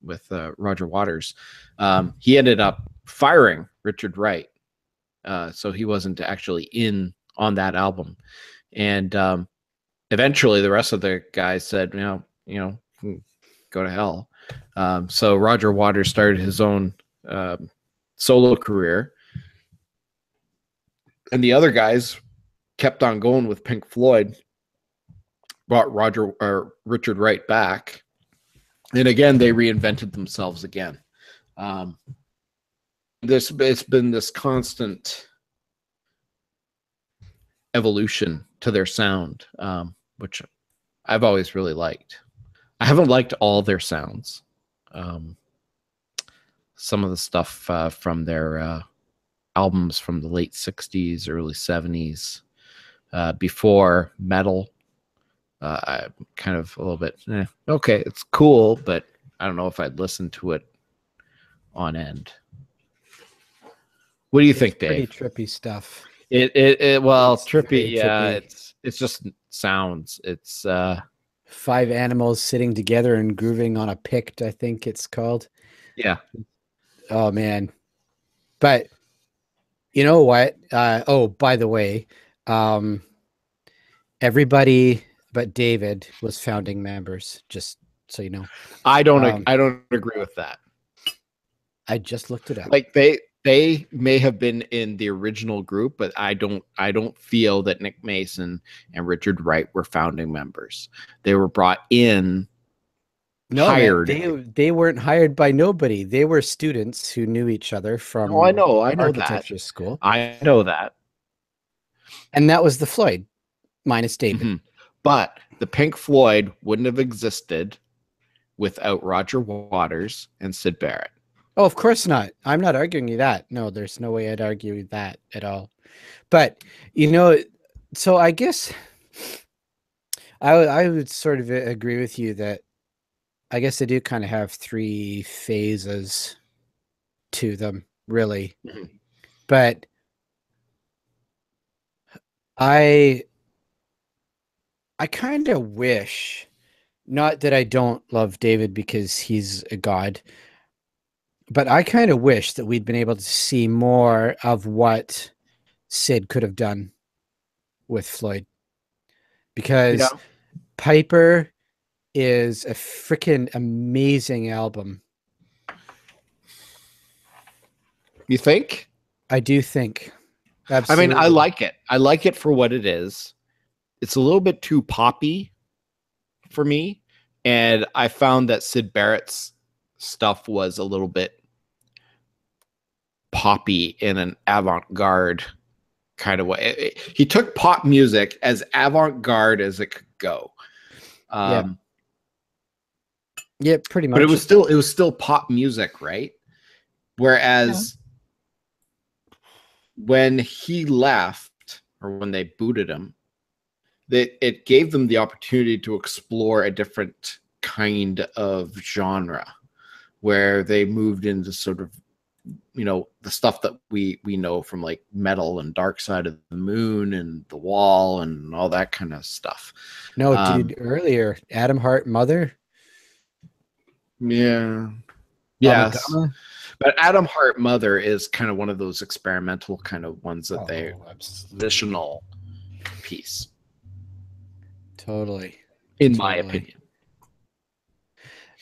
with Roger Waters. He ended up firing Richard Wright, so he wasn't actually in on that album, and eventually the rest of the guys said, go to hell. So Roger Waters started his own solo career, and the other guys kept on going with Pink Floyd, brought Richard Wright back, and again they reinvented themselves again. It's been this constant evolution to their sound, which I've always really liked. I haven't liked all their sounds. Some of the stuff from their albums from the late 60s, early 70s, before metal, I kind of a little bit, okay, it's cool, but I don't know if I'd listen to it on end. What do you think, Dave? Pretty trippy stuff. Trippy, yeah. Trippy. It's just sounds. It's 5 animals sitting together and grooving on a pict, I think it's called. Yeah. Oh man. But you know what? By the way, everybody but David was founding members, just so you know. I don't agree with that. I just looked it up. Like they may have been in the original group, but I don't feel that Nick Mason and Richard Wright were founding members. They were brought in, hired. They weren't hired by nobody. They were students who knew each other from I know architecture that. School. I know that. And that was the Floyd, minus David. Mm-hmm. But the Pink Floyd wouldn't have existed without Roger Waters and Sid Barrett. Oh, of course not. I'm not arguing you that. No, there's no way I'd argue that at all. But, so I guess I would sort of agree with you that I guess they do kind of have 3 phases to them, really. Mm-hmm. But I kind of wish, not that I don't love David because he's a god, But I kind of wish that we'd been able to see more of what Sid could have done with Floyd, because Piper is a freaking amazing album. You think? I do think. Absolutely. I mean, I like it. I like it for what it is. It's a little bit too poppy for me. And I found that Syd Barrett's stuff was a little bit poppy in an avant-garde kind of way. He took pop music as avant-garde as it could go. Yeah, pretty much. But it was still pop music, right? Whereas when he left, or when they booted him, it gave them the opportunity to explore a different kind of genre, where they moved into sort of, you know, the stuff that we know from like metal and Dark Side of the Moon and The Wall and all that kind of stuff. No, dude, earlier, Adam Hart, Mother. Yeah. Yes. But Adam Hart, Mother is kind of one of those experimental kind of ones that they traditional piece. Totally. In my opinion.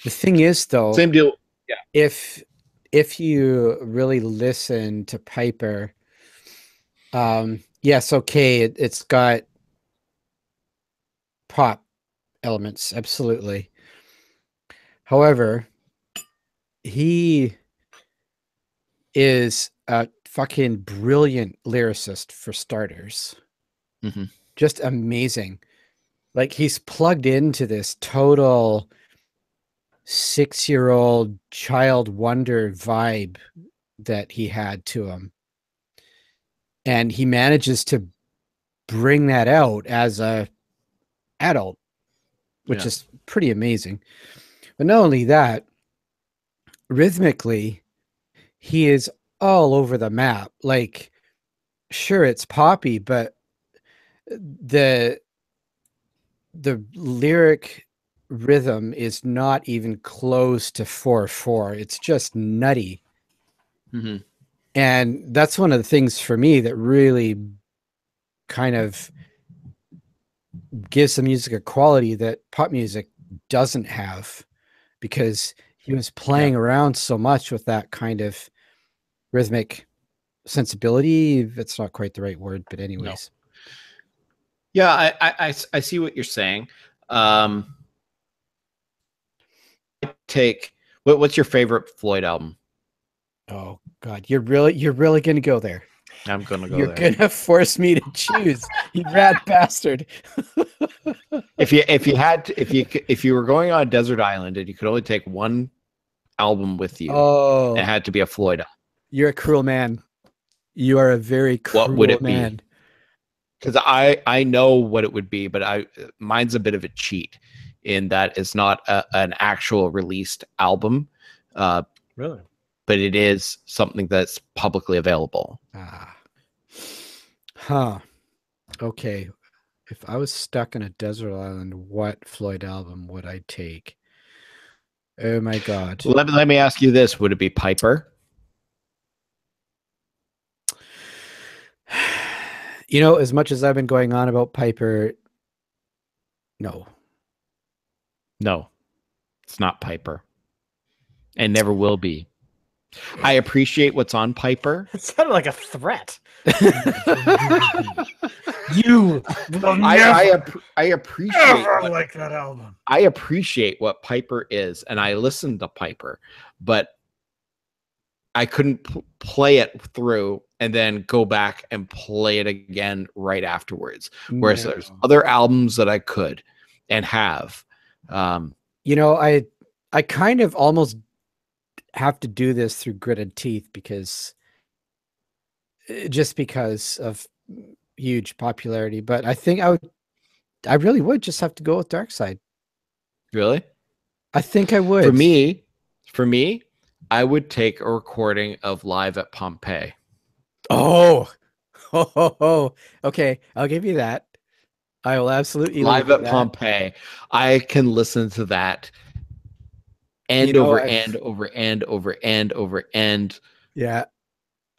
The thing is, though, same deal. Yeah. If you really listen to Piper, yes, okay, it's got pop elements, absolutely. However, he is a fucking brilliant lyricist for starters. Mm-hmm. Just amazing. Like, he's plugged into this total 6-year-old child wonder vibe that he had to him. And he manages to bring that out as a adult, which is pretty amazing. But not only that, rhythmically, he is all over the map. Like, sure, it's poppy, but the lyric rhythm is not even close to 4/4. It's just nutty. Mm-hmm. And that's one of the things for me that really kind of gives the music a quality that pop music doesn't have, because he was playing around so much with that kind of rhythmic sensibility. That's not quite the right word, but anyways. No. Yeah, I see what you're saying. What's your favorite Floyd album? Oh God, you're really gonna go there. I'm gonna go You're there. gonna force me to choose, you rat bastard. If you were going on a desert island and you could only take one album with you, it had to be a Floyd album. You're a cruel man. You are a very cruel man. What would it be? Because I know what it would be, but mine's a bit of a cheat in that it's not an actual released album. Really? But it is something that's publicly available. Okay. If I was stuck in a desert island, what Floyd album would I take? Oh my God. Well, let me ask you this. Would it be Piper? You know, as much as I've been going on about Piper, no. No, it's not Piper. And never will be. I appreciate what's on Piper. It sounded like a threat. You will never I appreciate like that album. I appreciate what Piper is, and I listened to Piper, but I couldn't play it through and then go back and play it again right afterwards. Whereas there's other albums that I could and have. You know, I kind of almost have to do this through gritted teeth because of huge popularity. But I think I really would just have to go with Dark Side. Really? I think I would. For me, I would take a recording of Live at Pompeii. Oh, okay. I'll give you that. I will absolutely Live at Pompeii. I can listen to that end over end over end over end over end. Yeah.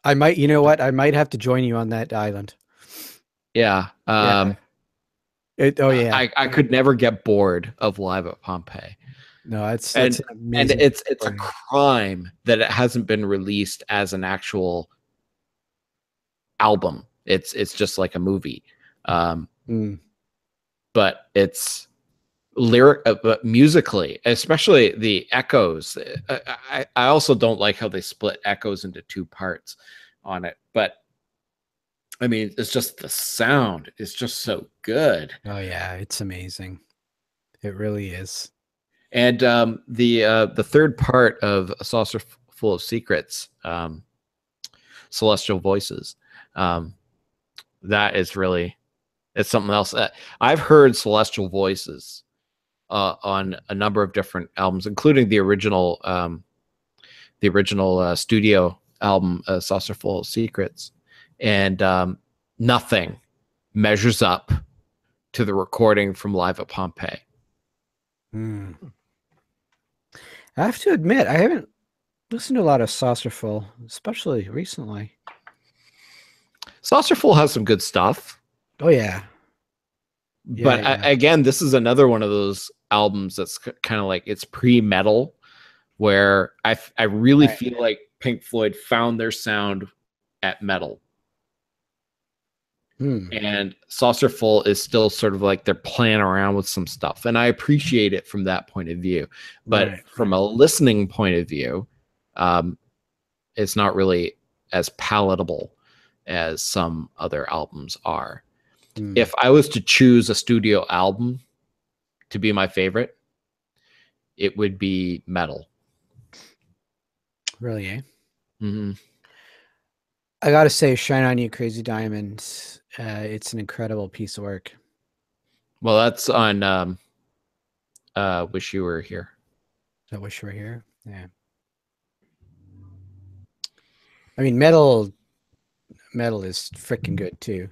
I might, you know what? I might have to join you on that island. Yeah. Yeah. I could never get bored of Live at Pompeii. No, that's and amazing. It's a crime that it hasn't been released as an actual album. It's just like a movie. But it's but musically, especially the echoes. I also don't like how they split echoes into two parts on it, but I mean, it's just the sound is just so good. Oh yeah, it's amazing. It really is. And the third part of A Saucer Full of Secrets, Celestial Voices, that is really, it's something else. I've heard Celestial Voices on a number of different albums, including the original studio album, Saucer Full of Secrets, and nothing measures up to the recording from Live at Pompeii. I have to admit, I haven't listened to a lot of Saucerful, especially recently. Saucerful has some good stuff. Oh yeah. But again, this is another one of those albums that's kind of like, it's pre-metal, where I really feel like Pink Floyd found their sound at metal. And Saucerful is still sort of like they're playing around with some stuff, and I appreciate it from that point of view. But from a listening point of view, it's not really as palatable as some other albums are. If I was to choose a studio album to be my favorite, it would be metal. Really, eh? Mm-hmm. I gotta say, Shine On You, Crazy Diamond. It's an incredible piece of work. Well, that's on Wish You Were Here. I Wish You Were Here. Yeah. I mean, metal is freaking good too.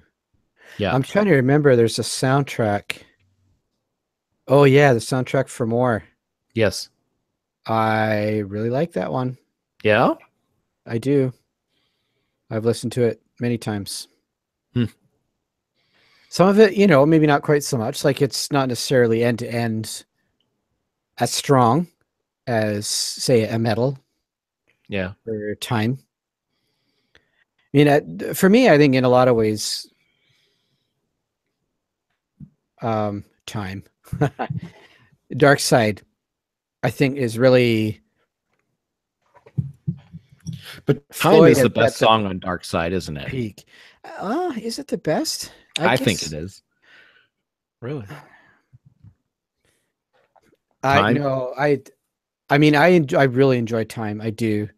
Yeah. I'm trying to remember. There's a soundtrack. Oh yeah, the soundtrack for More. Yes. I really like that one. Yeah? I do. I've listened to it many times. Some of it, maybe not quite so much. Like, it's not necessarily end to end as strong as, say, a metal. Yeah. Or Time. I mean, for me, I think in a lot of ways, Time, Dark Side, I think is really. But Time is the best song on Dark Side, isn't it? Peak. Is it the best? I think it is. Really? I know. I mean, I really enjoy Time. I do.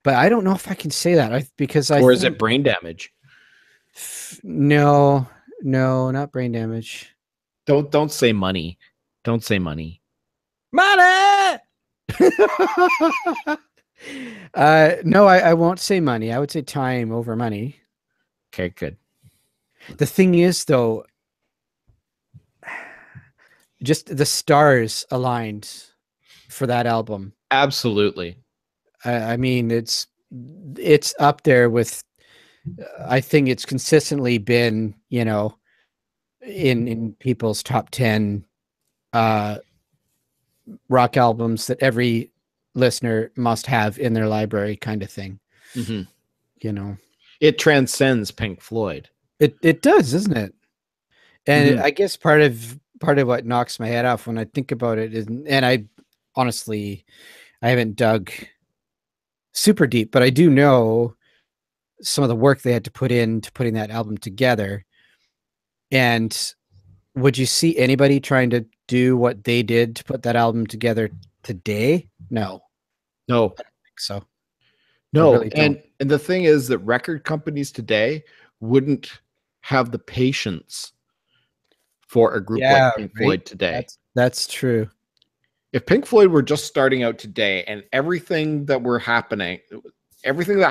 But I don't know if I can say that because Or is it Brain Damage? No, not Brain Damage. Don't say Money. Don't say Money. Money. No, I won't say Money. I would say Time over Money. Okay, good. The thing is, though, just the stars aligned for that album. Absolutely. I mean, it's up there with. I think it's consistently been, in people's top 10 rock albums that every listener must have in their library, kind of thing. It transcends Pink Floyd. It does, doesn't it? And I guess part of what knocks my head off when I think about it is, and I honestly, I haven't dug super deep, but I do know some of the work they had to put into putting that album together. And would you see anybody trying to do what they did to put that album together today? No. I don't think so. No, really and the thing is that record companies today wouldn't have the patience for a group like Pink Floyd today. That's true. If Pink Floyd were just starting out today and everything that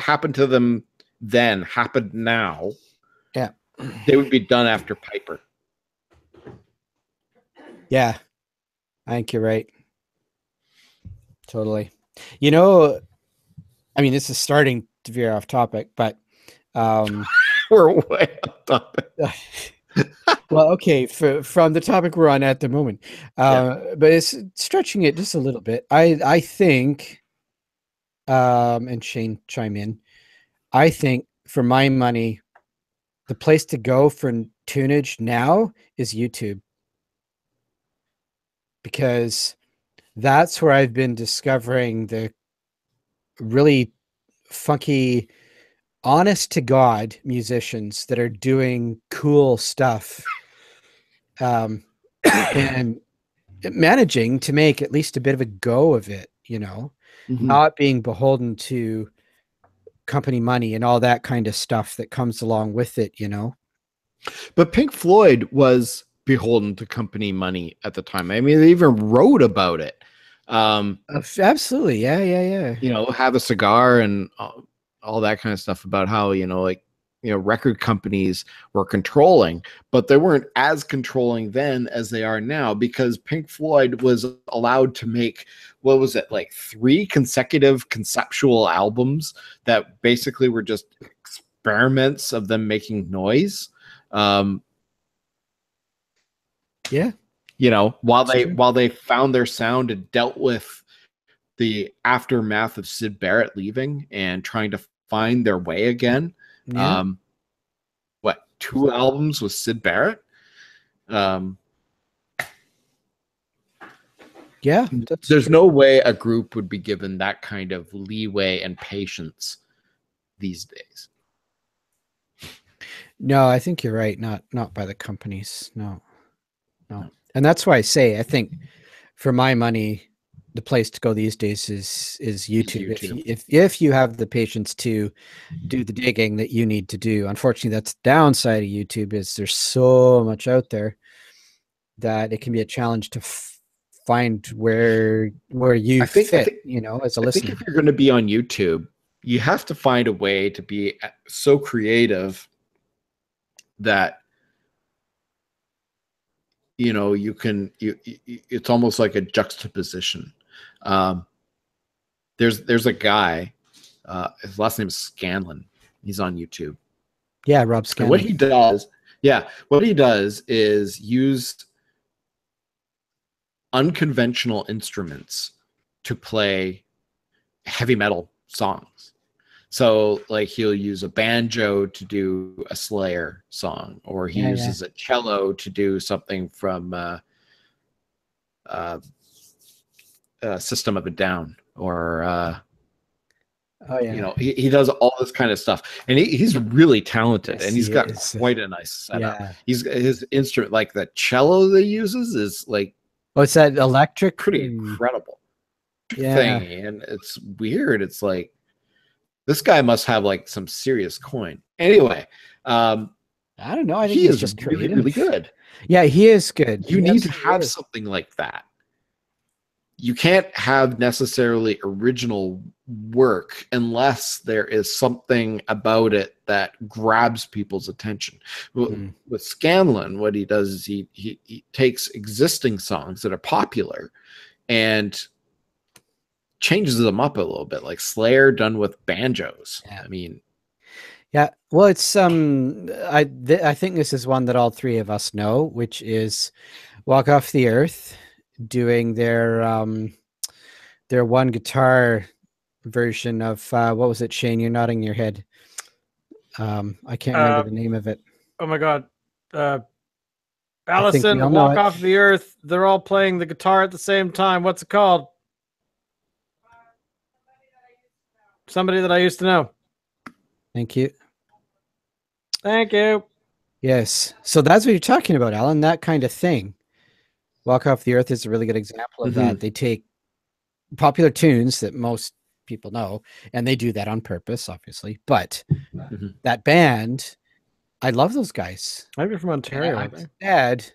happened to them then happened now, they would be done after Piper. Yeah, I think you're right. Totally. You know, I mean, this is starting to veer off topic, but we're way off topic. Well, okay, from the topic we're on at the moment, but it's stretching it just a little bit. I think, and Shane chime in. I think for my money, the place to go for tunage now is YouTube, because that's where I've been discovering the really funky, honest to God musicians that are doing cool stuff, and managing to make at least a bit of a go of it, you know, not being beholden to company money and all that kind of stuff that comes along with it, you know. But Pink Floyd was beholden to company money at the time. I mean, they even wrote about it. Absolutely. Yeah. You know, Have a Cigar and all that kind of stuff about how, you know, like, you know, record companies were controlling, but they weren't as controlling then as they are now, because Pink Floyd was allowed to make, what was it, like 3 consecutive conceptual albums that basically were just experiments of them making noise. Yeah. You know, while they found their sound and dealt with the aftermath of Syd Barrett leaving and trying to find their way again. Yeah. 2 albums with Syd Barrett? Yeah. There's no way a group would be given that kind of leeway and patience these days. No, I think you're right. Not by the companies. No. And that's why I say, I think for my money, the place to go these days is YouTube. If you have the patience to do the digging that you need to do. Unfortunately, that's the downside of YouTube, is there's so much out there that it can be a challenge to find where you fit, you know, as a listener. I think if you're going to be on YouTube, you have to find a way to be so creative that, you know, you can, it's almost like a juxtaposition. There's a guy, his last name is Scanlon. He's on YouTube. Yeah, Rob Scanlon. And what he does is use unconventional instruments to play heavy metal songs. So, like, he'll use a banjo to do a Slayer song, or he uses a cello to do something from System of a Down, or you know, he does all this kind of stuff, and he's really talented, and he's got quite a nice setup. Yeah. His instrument, like the cello that he uses, is like, it's that electric, pretty incredible thing, and it's weird. It's like, this guy must have like some serious coin. Anyway, I don't know. I think he's just really, really good. Yeah, he is good. You need to have something like that. You can't have necessarily original work unless there is something about it that grabs people's attention. With Scanlon, what he does is he takes existing songs that are popular and changes them up a little bit, like Slayer done with banjos. I mean, yeah. Well, it's I think this is one that all 3 of us know, which is Walk Off the Earth doing their one guitar version of what was it, Shane? You're nodding your head. I can't remember the name of it. Oh my God. Allison, Walk Off the Earth. They're all playing the guitar at the same time. What's it called? Somebody that I used to know. Thank you. Thank you. Yes. So that's what you're talking about, Alan, that kind of thing. Walk Off the Earth is a really good example of that. They take popular tunes that most people know, and they do that on purpose, obviously. But that band, I love those guys. Maybe from Ontario. I'm sad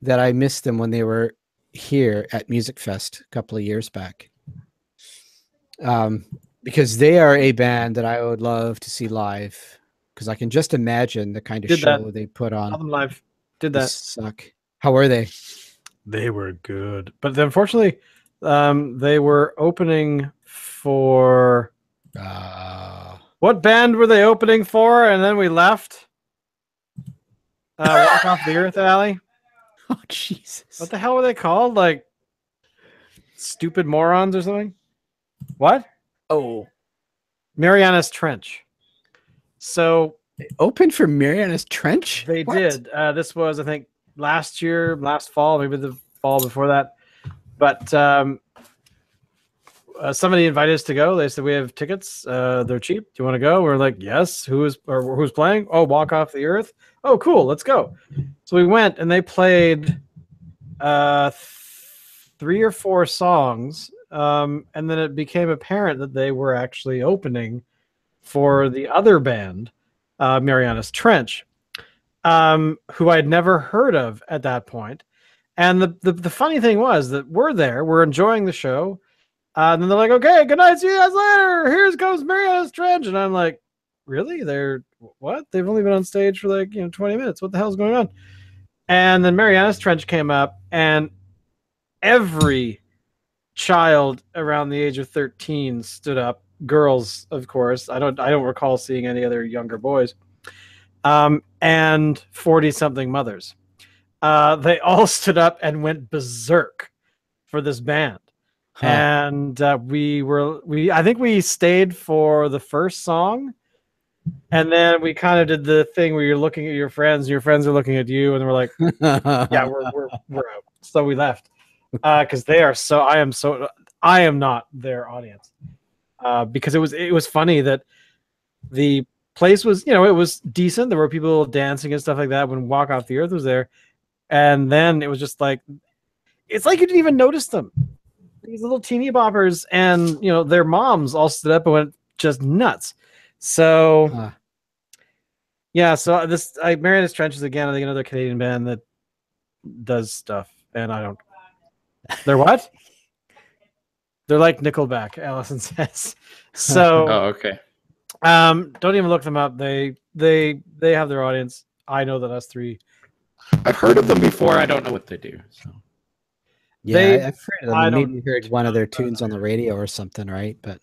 that I missed them when they were here at Music Fest a couple of years back. Because they are a band that I would love to see live, because I can just imagine the kind of show they put on. Saw them live. Did that. Suck. How were they? They were good, but unfortunately, They were opening for what band were they opening for? And then we left. Walk Off the Earth Alley. Oh Jesus! What the hell were they called? Like Stupid Morons or something? What? Oh, Mariana's Trench. So open for Mariana's Trench? they What? did. This was, I think, last fall, maybe the fall before that. But somebody invited us to go. They said, we have tickets. They're cheap. Do you want to go? We're like, yes. Who's playing? Oh, Walk Off the Earth. Oh, cool. Let's go. So we went, and they played 3 or 4 songs. And then it became apparent that they were actually opening for the other band, Mariana's Trench, who I'd never heard of at that point. And the funny thing was that we're enjoying the show. And then they're like, okay, good night, see you guys later. Here comes Mariana's Trench. And I'm like, really? They're what? They've only been on stage for 20 minutes. What the hell's going on? And then Mariana's Trench came up, and every child around the age of 13 stood up. Girls, of course. I don't recall seeing any other younger boys. And 40-something mothers. They all stood up and went berserk for this band. Huh. And I think we stayed for the first song, and then we kind of did the thing where you're looking at your friends, and your friends are looking at you, and we're like, yeah, we're out. So we left because I am not their audience, because it was funny that the place was, it was decent. There were people dancing and stuff like that when Walk Off the Earth was there, and then it was just like, it's like you didn't even notice them. These little teeny boppers, and their moms all stood up and went just nuts. So yeah, so Mariana's Trench is, again, I think, another Canadian band that does stuff, and I don't. They're what? They're like Nickelback, Allison says. So oh, okay. Don't even look them up. They have their audience. I know that us three. I've heard of them before. I don't know what they do. So. Yeah, I've heard of them. Maybe heard one of their tunes on the radio or something, right? But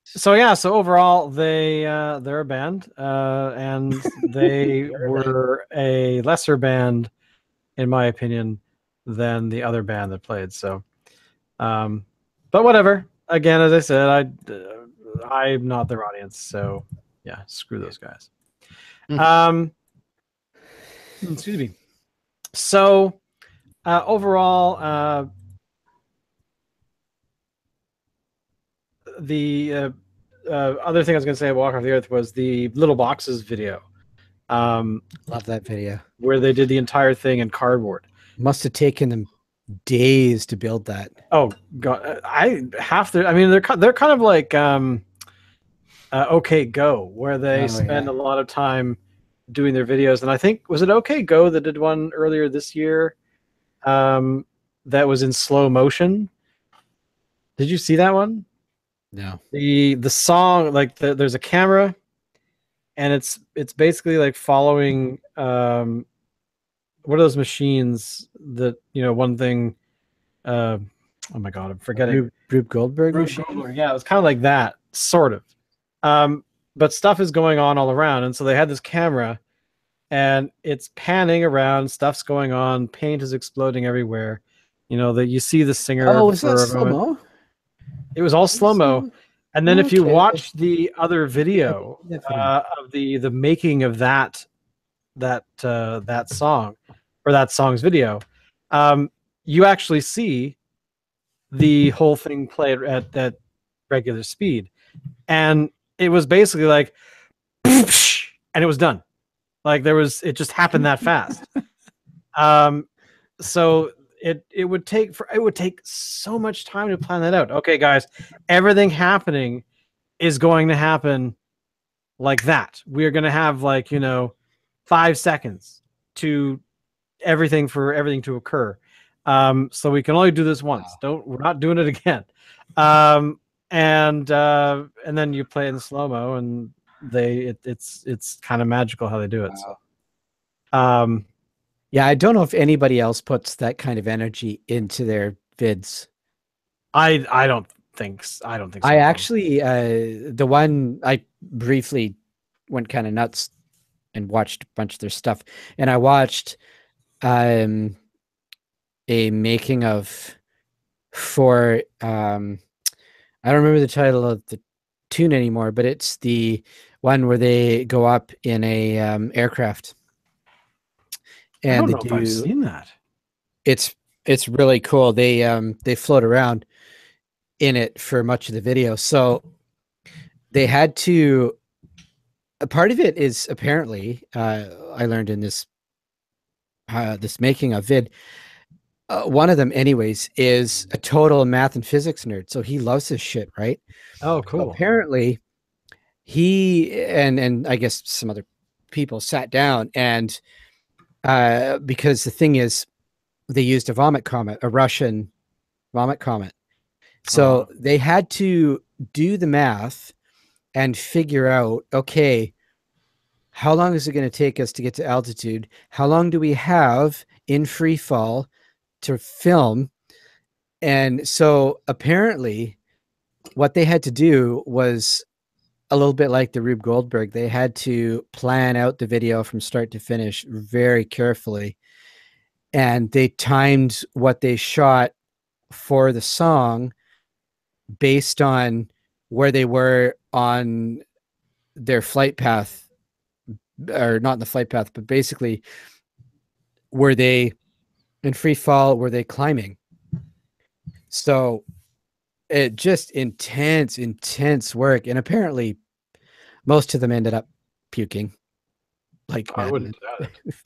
so overall they're a band, and they were a lesser band, in my opinion, than the other band that played. So, but whatever. Again, as I said, I'm not their audience, so yeah, screw those guys. Excuse me. So. Overall, the other thing I was going to say about Walk Off the Earth was the Little Boxes video. Love that video. Where they did the entire thing in cardboard. Must have taken them days to build that. Oh God, they're kind of like OK Go, where they spend a lot of time doing their videos. And I think, was it OK Go that did one earlier this year? That was in slow motion. Did you see that one? No. The song, like there's a camera, and it's basically like following what are those machines that one thing? Oh my God, I'm forgetting. Rube Goldberg machine. Goldberg, yeah, it was kind of like that, sort of. But stuff is going on all around, and so they had this camera. And it's panning around, stuff's going on, paint is exploding everywhere. That you see the singer. Oh, was that slow-mo? It was all slow-mo. And then if you watch the other video of the making of that song, or that song's video, you actually see the whole thing played at that regular speed. And it was basically like, and it was done. Like it just happened that fast. So it would take so much time to plan that out. Okay, guys, everything happening is going to happen like that. We are going to have 5 seconds to everything to occur. So we can only do this once. We're not doing it again. And then you play it in slow-mo, and it's kind of magical how they do it. Wow. Yeah, I don't know if anybody else puts that kind of energy into their vids. I don't think so. I don't think so. I actually the one I briefly went kind of nuts and watched a bunch of their stuff, and I watched a making of for I don't remember the title of the tune anymore, but it's the one where they go up in a aircraft. And I don't know if I've seen that. It's really cool. They float around in it for much of the video. So they had to, a part of it is apparently I learned in this this making of vid, one of them anyways is a total math and physics nerd, so he loves this shit, right? Oh, cool. Apparently he and I guess some other people sat down and because the thing is they used a Russian vomit comet. So they had to do the math and figure out, okay, how long is it going to take us to get to altitude? How long do we have in free fall to film? And so apparently what they had to do was a little bit like the Rube Goldberg. They had to plan out the video from start to finish very carefully. And they timed what they shot for the song based on where they were on their flight path, or not in the flight path, but basically were they in free fall, were they climbing? So it just intense work. And apparently most of them ended up puking. Like I wouldn't doubt it.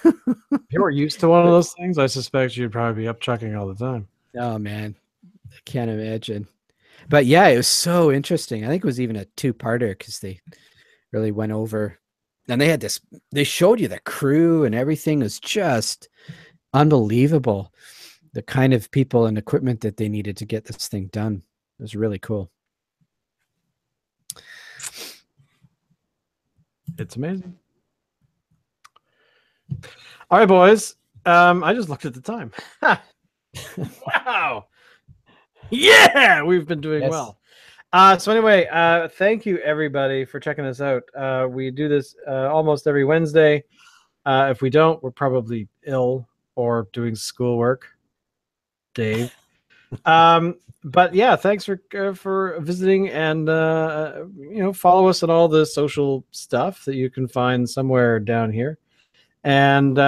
If you were used to one of those things, I suspect you'd probably be up chucking all the time. Oh man, I can't imagine. But yeah, it was so interesting. I think it was even a two-parter because they really went over, and they had this. They showed you the crew and everything was just unbelievable. The kind of people and equipment that they needed to get this thing done. It was really cool. It's amazing. All right, boys. I just looked at the time. Wow. Yeah, we've been doing well. So anyway, thank you everybody for checking us out. We do this almost every Wednesday. If we don't, we're probably ill or doing schoolwork. Dave. But yeah, thanks for visiting, and follow us on all the social stuff that you can find somewhere down here. And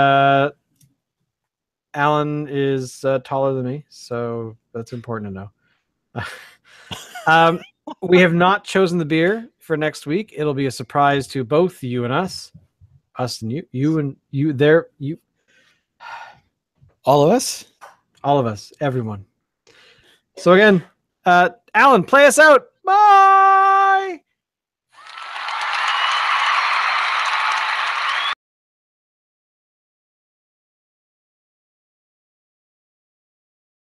Alan is taller than me, so that's important to know. We have not chosen the beer for next week. It'll be a surprise to both you and us and you and you there, you, all of us, everyone. So again, Alan, play us out. Bye.